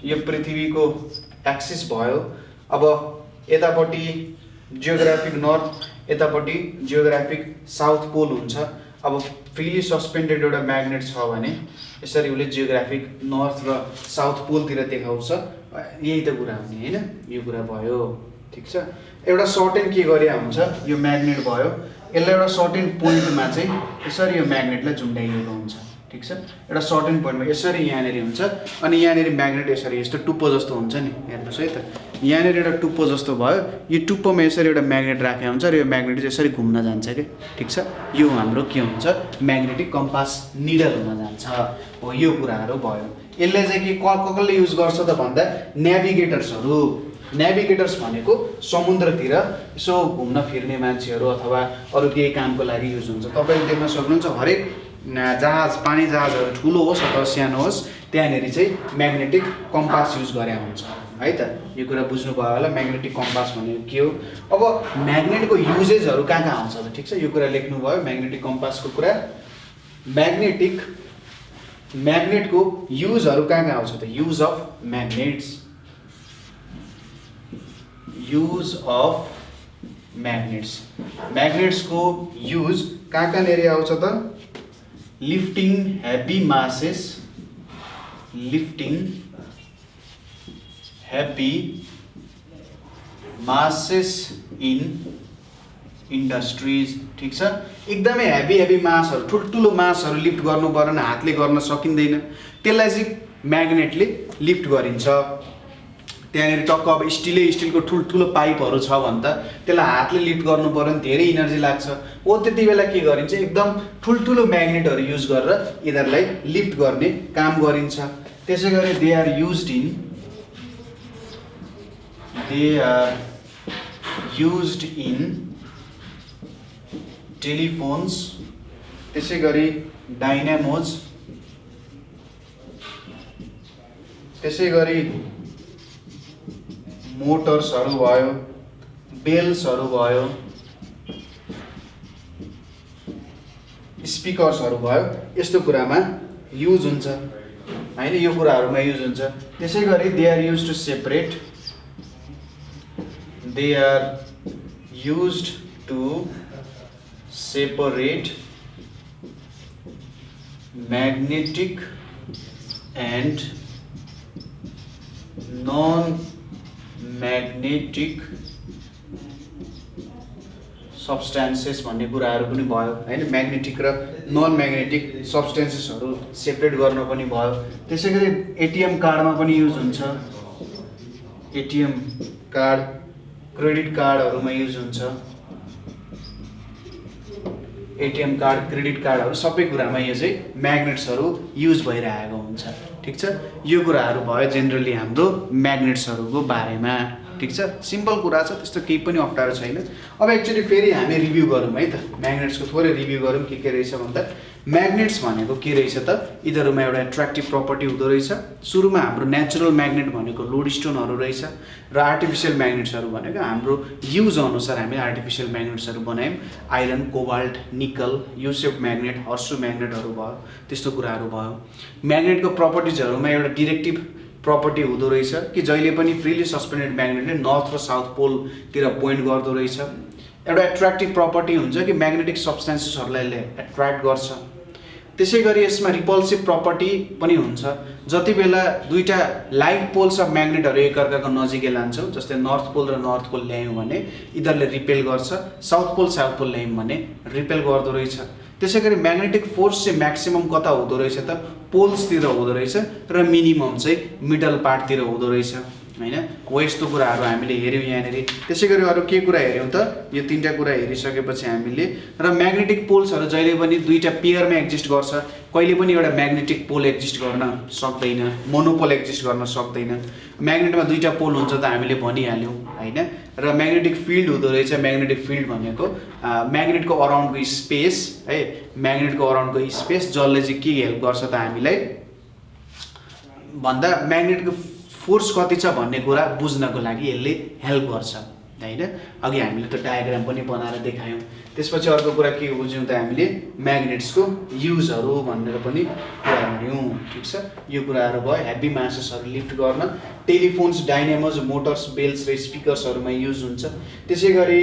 यो पृथ्वीको एक्सिस भयो अब यतापट्टि जियोग्राफिक नर्थ यतापट्टि जियोग्राफिक साउथ पोल हुन्छ अब फ्रीली सस्पेन्डेड एउटा म्याग्नेट छ भने यसरी उसले जियोग्राफिक नर्थ र साउथ पोलतिर देखाउँछ यही त कुरा हुने हैन यो कुरा भयो ठिक छ एउटा सर्टेन के गरे हुन्छ यो म्याग्नेट भयो यसलाई एउटा सर्टेन पोइन्टमा चाहिँ यसरी यो म्याग्नेटलाई झुन्डाइएको हुन्छ ठिक छ एउटा सर्टेन पोइन्टमा यसरी यहाँनिर हुन्छ अनि यहाँनिर म्याग्नेट यसरी यस्तो टुप्पो जस्तो हुन्छ नि हेर्नुहोस् है त यहाँनिर एउटा टुप्पो जस्तो भयो यो टुप्पोमा यसरी एउटा म्याग्नेट राखेको हुन्छ र यो म्याग्नेट चाहिँ यसरी घुम्न जान्छ के ठिक छ यो हाम्रो के हुन्छ म्याग्नेटिक कम्पास निडल हुन जान्छ हो यो कुराहरू भयो यसले चाहिँ के कसले युज गर्छ त भन्दा नेभिगेटर्स भनेको समुद्रतिर यसो घुम्न फिर्ने मान्छेहरू अथवा अरू केही कामको लागि युज हुन्छ तपाईँले देख्न सक्नुहुन्छ हरेक जहाज पानी जहाजहरू ठुलो होस् अथवा सानो होस् त्यहाँनिर चाहिँ म्याग्नेटिक कम्पास युज गरे हुन्छ है त यो कुरा बुझ्नुभयो होला म्याग्नेटिक कम्पास भनेको के हो अब म्याग्नेटको युजेसहरू कहाँ आउँछ त ठिक छ यो कुरा लेख्नुभयो म्याग्नेटिक कम्पासको कुरा म्याग्नेटको युजहरू कहाँ आउँछ त युज अफ म्याग्नेट्सको युज कहाँनिर आउँछ त lifting heavy masses in industries ठिक छ एकदमै हेभी मासहरू ठुल्ठुलो मासहरू लिफ्ट गर्नु पर्दैन हातले गर्न सकिँदैन त्यसलाई चाहिँ म्याग्नेटले लिफ्ट गरिन्छ त्यहाँनिर टक्क अब स्टिलको ठुल्ठुलो पाइपहरू छ भने त त्यसलाई हातले लिफ्ट गर्नु पर्यो भने धेरै इनर्जी लाग्छ हो त्यति बेला के गरिन्छ एकदम ठुल्ठुलो म्याग्नेटहरू युज गरेर यिनीहरूलाई लिफ्ट गर्ने काम गरिन्छ त्यसै गरी दे आर युज्ड इन टेलिफोन्स त्यसै गरी डाइनामोज त्यसै गरी मोटर्सहरू भयो बेल्सहरू भयो स्पिकर्सहरू भयो यस्तो कुरामा युज हुन्छ हैन यो कुराहरूमा युज हुन्छ त्यसै गरी they are used to separate magnetic and non magnetic substances भन्ने कुराहरू पनि भयो हैन म्याग्नेटिक र नन म्याग्नेटिक सब्सटेन्सेसहरू सेपरेट गर्न पनि भयो त्यसै गरी एटीएम कार्डमा पनि युज हुन्छ एटीएम कार्ड क्रेडिट कार्डहरूमा युज हुन्छ एटीएम कार्ड क्रेडिट कार्डहरू सबै कुरामा यो चाहिँ म्याग्नेट्सहरू युज भइरहेको हुन्छ ठिक छ यो कुराहरू भयो जेनरली हाम्रो म्याग्नेट्सहरूको बारेमा ठिक छ सिम्पल कुरा छ त्यस्तो केही पनि अप्ठ्यारो छैन अब एक्चुअली फेरि हामी रिभ्यू गरौँ है त म्याग्नेट्सको थोरै रिभ्यू गरौँ के रहेछ भन्दा म्याग्नेट्स भनेको के रहेछ त यिनीहरूमा एउटा एट्र्याक्टिभ प्रपर्टी हुँदो रहेछ सुरुमा हाम्रो नेचुरल म्याग्नेट भनेको लोडस्टोनहरू रहेछ र आर्टिफिसियल म्याग्नेट्सहरू भनेको हाम्रो युज अनुसार हामी आर्टिफिसियल म्याग्नेट्सहरू बनायौँ iron cobalt nickel Yousef magnet हर्सु म्याग्नेटहरू भयो त्यस्तो कुराहरू भयो म्याग्नेटको प्रपर्टिजहरूमा एउटा डिरेक्टिभ प्रपर्टी हुँदो रहेछ कि जहिले पनि फ्रीली सस्पेन्डेड म्याग्नेटले नर्थ र साउथ पोलतिर पोइन्ट गर्दो रहेछ एउटा एट्र्याक्टिभ प्रपर्टी हुन्छ कि म्याग्नेटिक सब्सटेन्सेसहरूलाई एट्र्याक्ट गर्छ त्यसै गरी यसमा रिपल्सिभ प्रपर्टी पनि हुन्छ जति बेला दुईटा लाइट पोल्स अफ म्याग्नेटहरू एकअर्काको नजिकै लान्छौँ जस्तै नर्थ पोल र नर्थ पोल ल्यायौँ भने यिनीहरूले रिपेल गर्छ साउथ पोल ल्यायौँ भने रिपेल गर्दो रहेछ त्यसै गरी म्याग्नेटिक फोर्स चाहिँ म्याक्सिमम कता हुँदो रहेछ त पोल्सतिर हुँदो रहेछ र मिनिमम चाहिँ मिडल पार्टतिर हुँदो रहेछ हैन हो यस्तो कुराहरू हामीले हेर्यौँ यहाँनिर त्यसै गरी अरू के कुरा हेर्यौँ त यो तीनटा कुरा हेरिसकेपछि हामीले र म्याग्नेटिक पोल्सहरू जहिले पनि दुईटा पेयरमा एक्जिस्ट गर्छ कहिले पनि एउटा म्याग्नेटिक पोल एक्जिस्ट गर्न सक्दैन मोनोपोल एक्जिस्ट गर्न सक्दैन म्याग्नेटमा दुईटा पोल हुन्छ त हामीले भनिहाल्यौँ हैन र म्याग्नेटिक फिल्ड हुँदो रहेछ म्याग्नेटिक फिल्ड भनेको म्याग्नेटको अराउन्डको स्पेस है म्याग्नेटको अराउन्डको स्पेस जसले चाहिँ के हेल्प गर्छ त हामीलाई भन्दा म्याग्नेटको फोर्स कति छ भन्ने कुरा बुझ्नको लागि यसले हेल्प गर्छ हैन। अघि हामीले त डायग्राम पनि बनाएर देखायौँ। त्यसपछि अर्को कुरा के बुझ्यौँ त हामीले म्याग्नेट्सको युजहरू भनेर पनि कुरा गऱ्यौँ। ठिक छ, यो कुराहरू भयो। हेभी मासेसहरू लिफ्ट गर्न टेलिफोन्स, डाइनामोज, मोटर्स, बेल्स र स्पिकर्सहरूमा युज हुन्छ। त्यसै गरी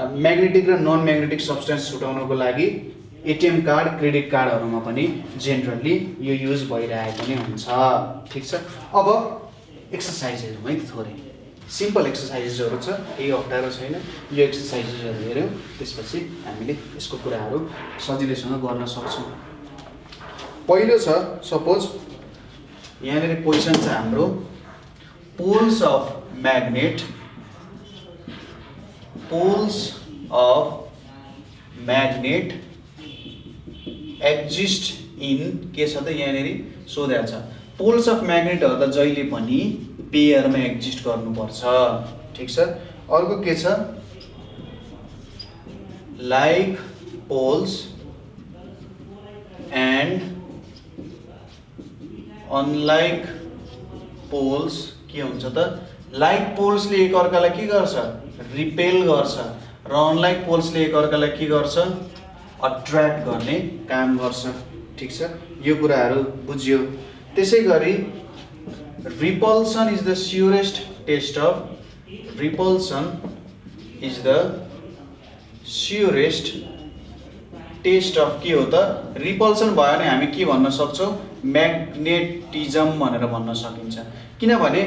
म्याग्नेटिक र नन म्याग्नेटिक सब्सटेन्स छुटाउनको लागि एटिएम कार्ड, क्रेडिट कार्डहरूमा पनि जेनरली यो युज भइरहेको नै हुन्छ। ठिक छ, अब एक्सर्साइजहरू है थोरै सिम्पल एक्सर्साइजेसहरू छ, केही अप्ठ्यारो छैन। यो एक्सर्साइजेसहरू हेऱ्यौँ त्यसपछि हामीले यसको कुराहरू सजिलैसँग गर्न सक्छौँ। पहिलो छ, सपोज यहाँनिर क्वेसन छ हाम्रो poles of magnet exist in के छ त यहाँनिर सोधेको छ। पोल्स अफ म्याग्नेटहरू त जहिले पनि पेयरमा एक्जिस्ट गर्नुपर्छ। ठिक छ, अर्को के छ like poles and unlike poles के हुन्छ त, लाइक पोल्सले एकअर्कालाई के गर्छ, रिपेल गर्छ र अनलाइक पोल्सले एकअर्कालाई के गर्छ, अट्र्याक्ट गर्ने काम गर्छ। ठिक छ, यो कुराहरू बुझ्यो। त्यसै गरी repulsion is the surest test of repulsion is the surest test of के हो त, रिपल्सन भयो भने हामी के भन्न सक्छौँ, म्याग्नेटिजम भनेर भन्न सकिन्छ। किनभने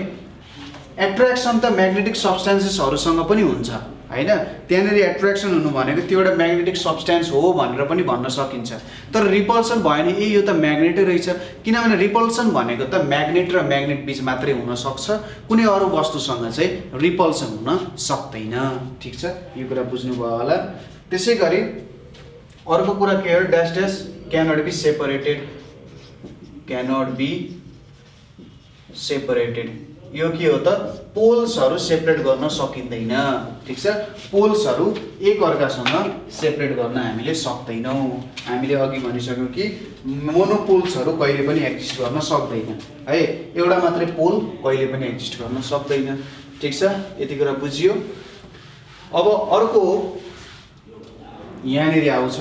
एट्र्याक्सन त म्याग्नेटिक सब्सटेन्सेसहरूसँग पनि हुन्छ हैन। त्यहाँनिर एट्र्याक्सन हुनु भनेको त्यो एउटा म्याग्नेटिक सब्सटेन्स हो भनेर पनि भन्न सकिन्छ। तर रिपल्सन भयो भने ए यो त म्याग्नेटै रहेछ, किनभने रिपल्सन भनेको त म्याग्नेट र म्याग्नेट बीच मात्रै हुन सक्छ, कुनै अरू वस्तुसँग चाहिँ रिपल्सन हुन सक्दैन। ठिक छ, यो कुरा बुझ्नुभयो होला। त्यसै गरी अर्को कुरा के हो, dash dash cannot be separated, cannot be separated. यो के हो त, पोल्सहरू सेपरेट गर्न सकिँदैन। ठिक छ, पोल्सहरू एकअर्कासँग सेपरेट गर्न हामीले सक्दैनौँ। हामीले अघि भनिसक्यौँ कि मोनोपोल्सहरू कहिले पनि एक्जिस्ट गर्न सक्दैन है, एउटा मात्रै पोल कहिले पनि एक्जिस्ट गर्न सक्दैन। ठिक छ, यति कुरा बुझियो। अब अर्को यहाँनिर आउँछ,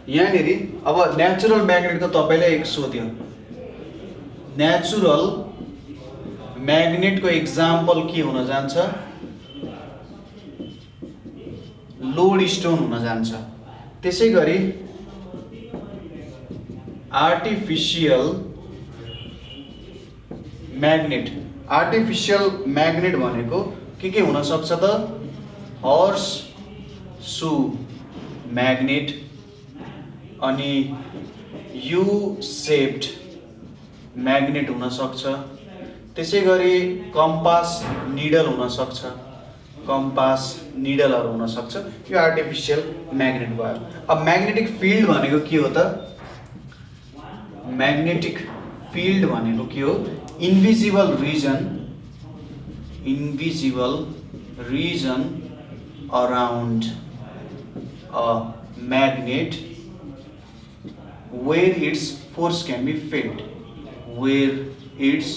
यहाँनिर अब नेचुरल म्याग्नेटको तपाईँलाई एक सोध्यो, नेचुरल म्याग्नेटको एक्जाम्पल के हुन जान्छ, लोड स्टोन हुन जान्छ। त्यसै गरी आर्टिफिसियल म्याग्नेट भनेको के हुन सक्छ त, हर्स सु म्याग्नेट, अनि यु सेप्ड म्याग्नेट हुन सक्छ। त्यसै गरी कम्पास निडल हुन सक्छ, कम्पास निडलहरू हुन सक्छ। यो आर्टिफिसियल म्याग्नेट भयो। अब म्याग्नेटिक फिल्ड भनेको के हो त, म्याग्नेटिक फिल्ड भनेको के हो, invisible region around a magnet where its force can be felt, where its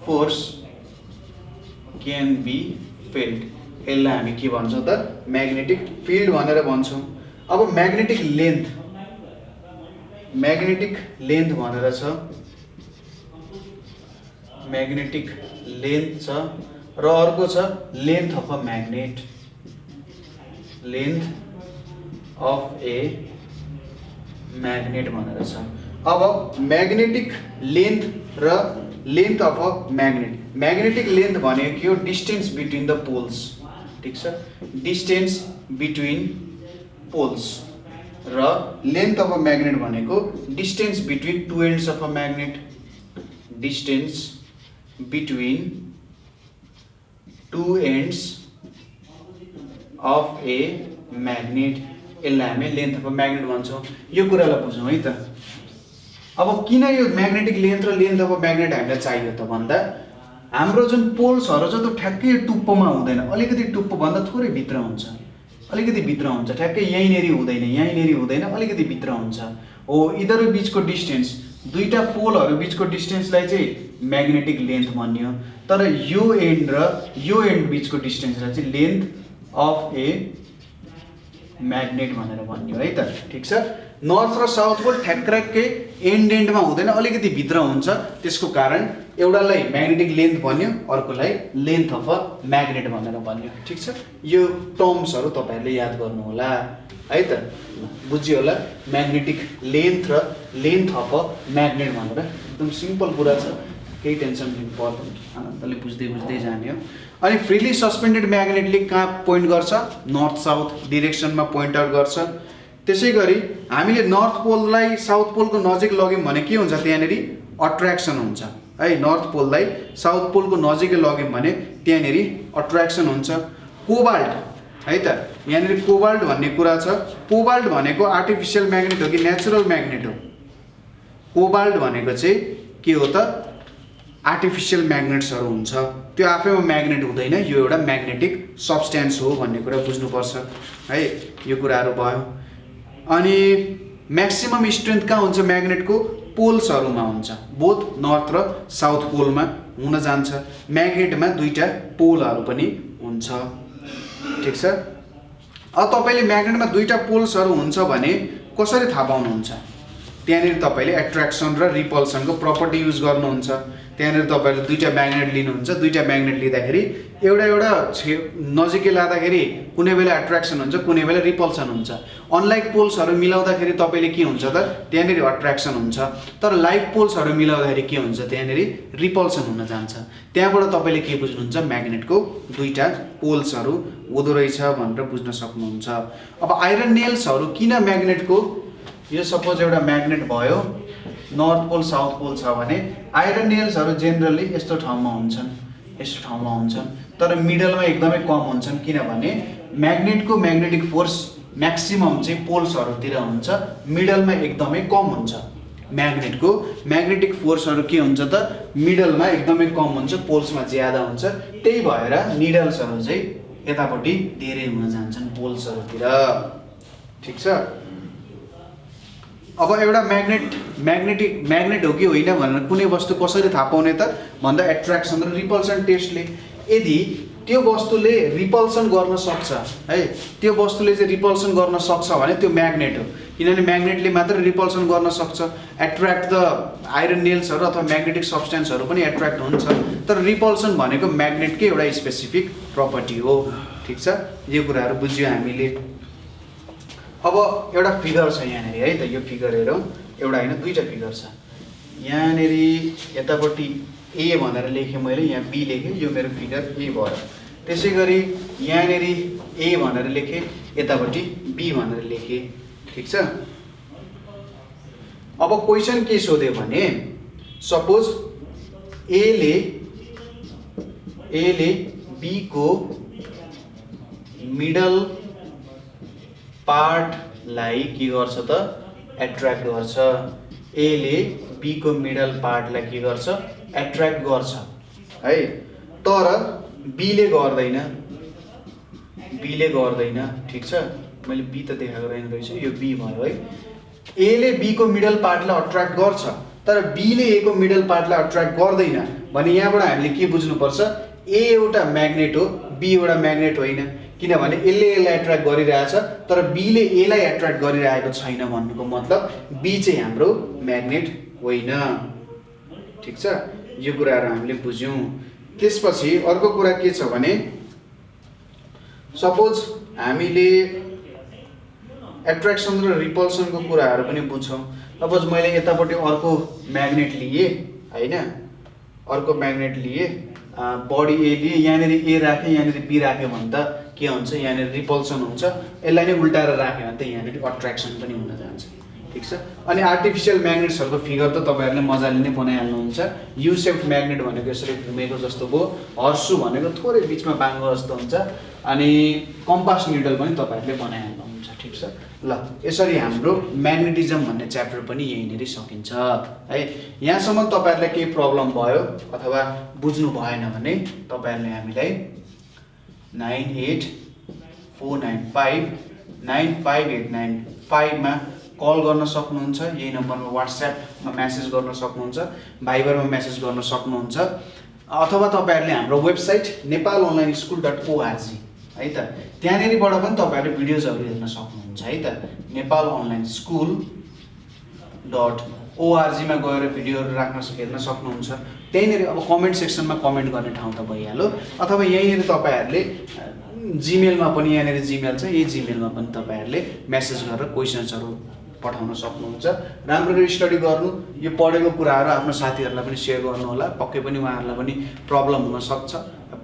force can be felt. यसलाई हामी के भन्छौँ त, म्याग्नेटिक फिल्ड भनेर भन्छौँ। अब म्याग्नेटिक लेन्थ भनेर छ, म्याग्नेटिक लेन्थ छ र अर्को छ length of a magnet, length of A magnet भनेर छ। अब म्याग्नेटिक लेन्थ र length of a magnet, magnetic length भनेको के हो, डिस्टेन्स बिट्विन द पोल्स। ठिक छ, डिस्टेन्स बिट्विन पोल्स र लेन्थ अफ अ म्याग्नेट भनेको distance between two ends of a magnet, distance between two ends of A magnet, यसलाई हामी length of a magnet भन्छौँ। यो कुरालाई बुझौँ है त। अब किन यो म्याग्नेटिक लेन्थ र लेन्थ अफ अ म्याग्नेट हामीलाई चाहियो त भन्दा, हाम्रो जुन पोल्सहरू छ त्यो ठ्याक्कै टुप्पोमा हुँदैन, अलिकति टुप्पोभन्दा थोरै भित्र हुन्छ, अलिकति भित्र हुन्छ, ठ्याक्कै यहीँनेरि हुँदैन, अलिकति भित्र हुन्छ। हो, यिनीहरू बिचको डिस्टेन्स दुईटा पोलहरु बीचको डिस्टेन्सलाई चाहिँ म्याग्नेटिक लेन्थ भनियो तर यो एन्ड र यो एन्ड बीचको डिस्टेन्सलाई चाहिँ लेन्थ अफ ए म्याग्नेट भनेर भनियो है त ठीक छ नर्थ र साउथ पोल ठ्याक्कै एन्डमा हुँदैन अलिकति भित्र हुन्छ त्यसको कारण एउटालाई म्याग्नेटिक लेन्थ भन्यो अर्कोलाई लेन्थ अफ अ म्याग्नेट भनेर भन्यो ठीक छ यो टर्म्सहरु तपाईहरुले याद गर्नु होला है त बुझ्यो होला म्याग्नेटिक लेन्थ र लेन्थ अफ अ म्याग्नेट भनेर एकदम सिम्पल कुरा छ केही टेन्सन लिनु पर्दैन आनन्दले बुझ्दै जाने हो अनि फ्रीली सस्पेन्डेड म्याग्नेटले कहाँ पोइन्ट गर्छ नर्थ साउथ डाइरेक्सनमा पोइन्ट आउट गर्छ त्यसैगरी हामीले नर्थ पोललाई साउथ पोलको नजिक लग्यौं भने के हुन्छ त्यहाँनेरि अट्र्याक्सन हुन्छ है नर्थ पोललाई साउथ पोलको नजिकै लग्यौं भने त्यहाँनेरि अट्र्याक्सन हुन्छ कोबाल्ट है त यहाँनेरि कोबाल्ट भन्ने कुरा छ कोबाल्ट भनेको आर्टिफिशियल म्याग्नेट हो कि नेचुरल म्याग्नेट हो कोबाल्ट भनेको चाहिँ के हो त आर्टिफिशियल म्याग्नेट्सहरु हुन्छ त्यो आफैमा म्याग्नेट हुँदैन यो एउटा म्याग्नेटिक सब्स्टेन्स हो भन्ने कुरा बुझ्नुपर्छ है यो कुराहरु भयो अनि म्याक्सिमम स्ट्रेन्थ कहाँ हुन्छ म्याग्नेटको पोल्सहरुमा हुन्छ बोथ नर्थ र साउथ पोलमा हुन जान्छ म्याग्नेटमा दुईटा पोलहरु पनि हुन्छ ठीक छ अब तपाईले म्याग्नेटमा दुईटा पोल्सहरु हुन्छ भने कसरी थाहा पाउनुहुन्छ त्यहाँनेरि तपाईले एट्र्याक्सन र रिपल्सनको प्रपर्टी युज गर्नुहुन्छ त्यहाँनेरि तपाईले दुईटा म्याग्नेट लिनुहुन्छ दुईटा म्याग्नेट लिँदाखेरि एउटा नजिकै लाँदाखेरि कुनै बेला एट्र्याक्सन हुन्छ कुनै बेला रिपल्सन हुन्छ अनलाइक पोल्सहरु मिलाउँदाखेरि तपाईले के हुन्छ त त्यहाँनेरि अट्र्याक्सन हुन्छ तर लाइक पोल्सहरु मिलाउँदाखेरि के हुन्छ त्यहाँनेरि रिपल्सन हुन जान्छ त्यहाँबाट तपाईले के बुझ्नुहुन्छ म्याग्नेटको दुईटा पोल्सहरु हुँदो रहेछ भनेर बुझ्न सक्नुहुन्छ अब आइरन नेल्सहरु किन म्याग्नेटको यो सपोज एउटा म्याग्नेट भयो नर्थ पोल साउथ पोल छ भने आइरन नेल्सहरु जेनरली यस्तो ठाउँमा हुन्छन् तर मिडलमा एकदमै कम हुन्छन् किनभने म्याग्नेटको म्याग्नेटिक फोर्स म्याक्सिमम चाहिँ पोल्सहरुतिर हुन्छ मिडलमा एकदमै कम हुन्छ म्याग्नेटको म्याग्नेटिक फोर्सहरु के हुन्छ त मिडलमा एकदमै कम हुन्छ पोल्समा ज्यादा हुन्छ त्यही भएर निडल्सहरु चाहिँ यतापट्टि धेरै हुन जान्छन् पोल्सहरुतिर ठीक छ अब एउटा म्याग्नेट हो कि होइन भनेर कुनै वस्तु कसरी थाहा पाउने त भन्दा एट्र्याक्सन र रिपल्सन टेस्टले यदि त्यो वस्तुले रिपल्सन गर्न सक्छ है त्यो वस्तुले चाहिँ रिपल्सन गर्न सक्छ भने त्यो म्याग्नेट हो किनभने म्याग्नेटले मात्र रिपल्सन गर्न सक्छ एट्र्याक्ट द आइरन नेल्सहरु अथवा म्याग्नेटिक सब्स्टेन्सहरु पनि एट्र्याक्ट हुन्छ तर रिपल्सन भनेको म्याग्नेटकै एउटा स्पेसिफिक प्रपर्टी हो ठीक छ यो कुराहरु बुझ्यो हामीले अब एउटा फिगर छ यहाँनेरि है त यो फिगर हेरौं एउटा हैन दुईटा फिगर छ यहाँनेरि यतापट्टि ए भनेर लेखे मैले यहाँ बी लेखे यो मेरो फिगर ए भयो त्यसैगरी यहाँनेरि ए भनेर लेखे यतापट्टि बी भनेर लेखे ठीक छ अब क्वेशन के सोध्यो भने सपोज ए ले बी को मिडल पार्टलाई के गर्छ त एट्र्याक्ट गर्छ ए ले बी को मिडल पार्टलाई के गर्छ एट्र्याक्ट गर्छ है तर बी ले गर्दैन ठीक छ मैले बी त देखाएको रहेछ यो बी भयो है ए ले बी को मिडल पार्टलाई अट्र्याक्ट गर्छ तर बी ले ए को मिडल पार्टलाई अट्र्याक्ट गर्दैन भने यहाँबाट हामीले के बुझ्नु पर्छ ए एउटा म्याग्नेट हो बी एउटा म्याग्नेट होइन किनभने यसले यसलाई एट्र्याक्ट गरिरहेछ तर बी ले ए लाई एट्र्याक्ट गरिरहेको छैन भन्नुको मतलब बी चाहिँ हाम्रो म्याग्नेट होइन ठीक छ यो कुराहरु हामीले बुझ्यौं त्यसपछि अर्को कुरा के छ भने सपोज हामीले एट्र्याक्सन र रिपल्सनको कुराहरु पनि बुझ्छौं सपोज मैले यतापट्टि अर्को म्याग्नेट लिए हैन अर्को म्याग्नेट लिए बडी ए लिए यहाँनेरि ए राखे यहाँनेरि बी राखे भने त के हुन्छ यहाँनेरि रिपल्सन हुन्छ यसलाई नै उल्टाएर राख्यो भने त यहाँनेरि अट्र्याक्सन पनि हुन जान्छ ठीक छ अनि आर्टिफिशियल म्याग्नेट्सहरुको फिगर त तपाईहरुले मजाले नै बनाइहाल्नुहुन्छ यु शेप्ड म्याग्नेट भनेको यसरी घुमेको जस्तो भयो हर्सु भनेको थोरै बीचमा बाङ्गो जस्तो हुन्छ अनि कम्पास निडल पनि तपाईहरुले बनाइहाल्नुहुन्छ ठीक छ ल यसरी हाम्रो म्याग्नेटिजम भन्ने च्याप्टर पनि यहीँनेरि सकिन्छ है यहाँसम्म तपाईहरुले केही प्रब्लम भयो अथवा बुझ्नु भएन भने तपाईहरुले हामीलाई 9849595895 मा कल गर्न सक्नुहुन्छ, यही नम्बरमा WhatsAppमा मेसेज गर्न सक्नुहुन्छ, भाइबरमा मेसेज गर्न सक्नुहुन्छ, अथवा तपाईँहरूले हाम्रो वेबसाइट nepalonlineschool.org है त, त्यहाँनिरबाट पनि तपाईँहरूले भिडियोजहरू हेर्न सक्नुहुन्छ है त। nepalonlineschool.org मा गएर भिडियोहरू हेर्न सक्नुहुन्छ। त्यहीँनिर अब कमेन्ट सेक्सनमा कमेन्ट गर्ने ठाउँ त भइहाल्यो, अथवा यहीँनिर तपाईँहरूले जिमेलमा पनि, यहाँनिर जिमेल छ, यही जिमेलमा पनि तपाईँहरूले मेसेज गरेर क्वेसन्सहरू पठाउन सक्नुहुन्छ। राम्ररी स्टडी गर्नु, यो पढेको कुराहरू आफ्नो साथीहरूलाई पनि सेयर गर्नु होला, पक्कै पनि उहाँहरूलाई पनि प्रब्लम हुनसक्छ,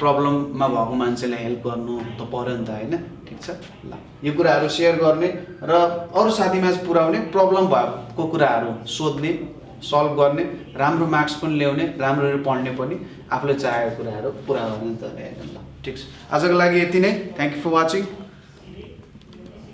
प्रब्लममा भएको मान्छेलाई हेल्प गर्नु त पर्यो नि त होइन, ठिक छ ल। यो कुराहरू सेयर गर्ने र अरू साथीमाझ पुर्याउने, प्रब्लम भएको कुराहरू सोध्ने, सल्भ गर्ने, राम्रो मार्क्स पनि ल्याउने, राम्ररी पढ्ने पनि, आफूले चाहेको कुराहरू पुरा गर्ने त ल, ठिक छ। आजको लागि यति नै। Thank you for watching.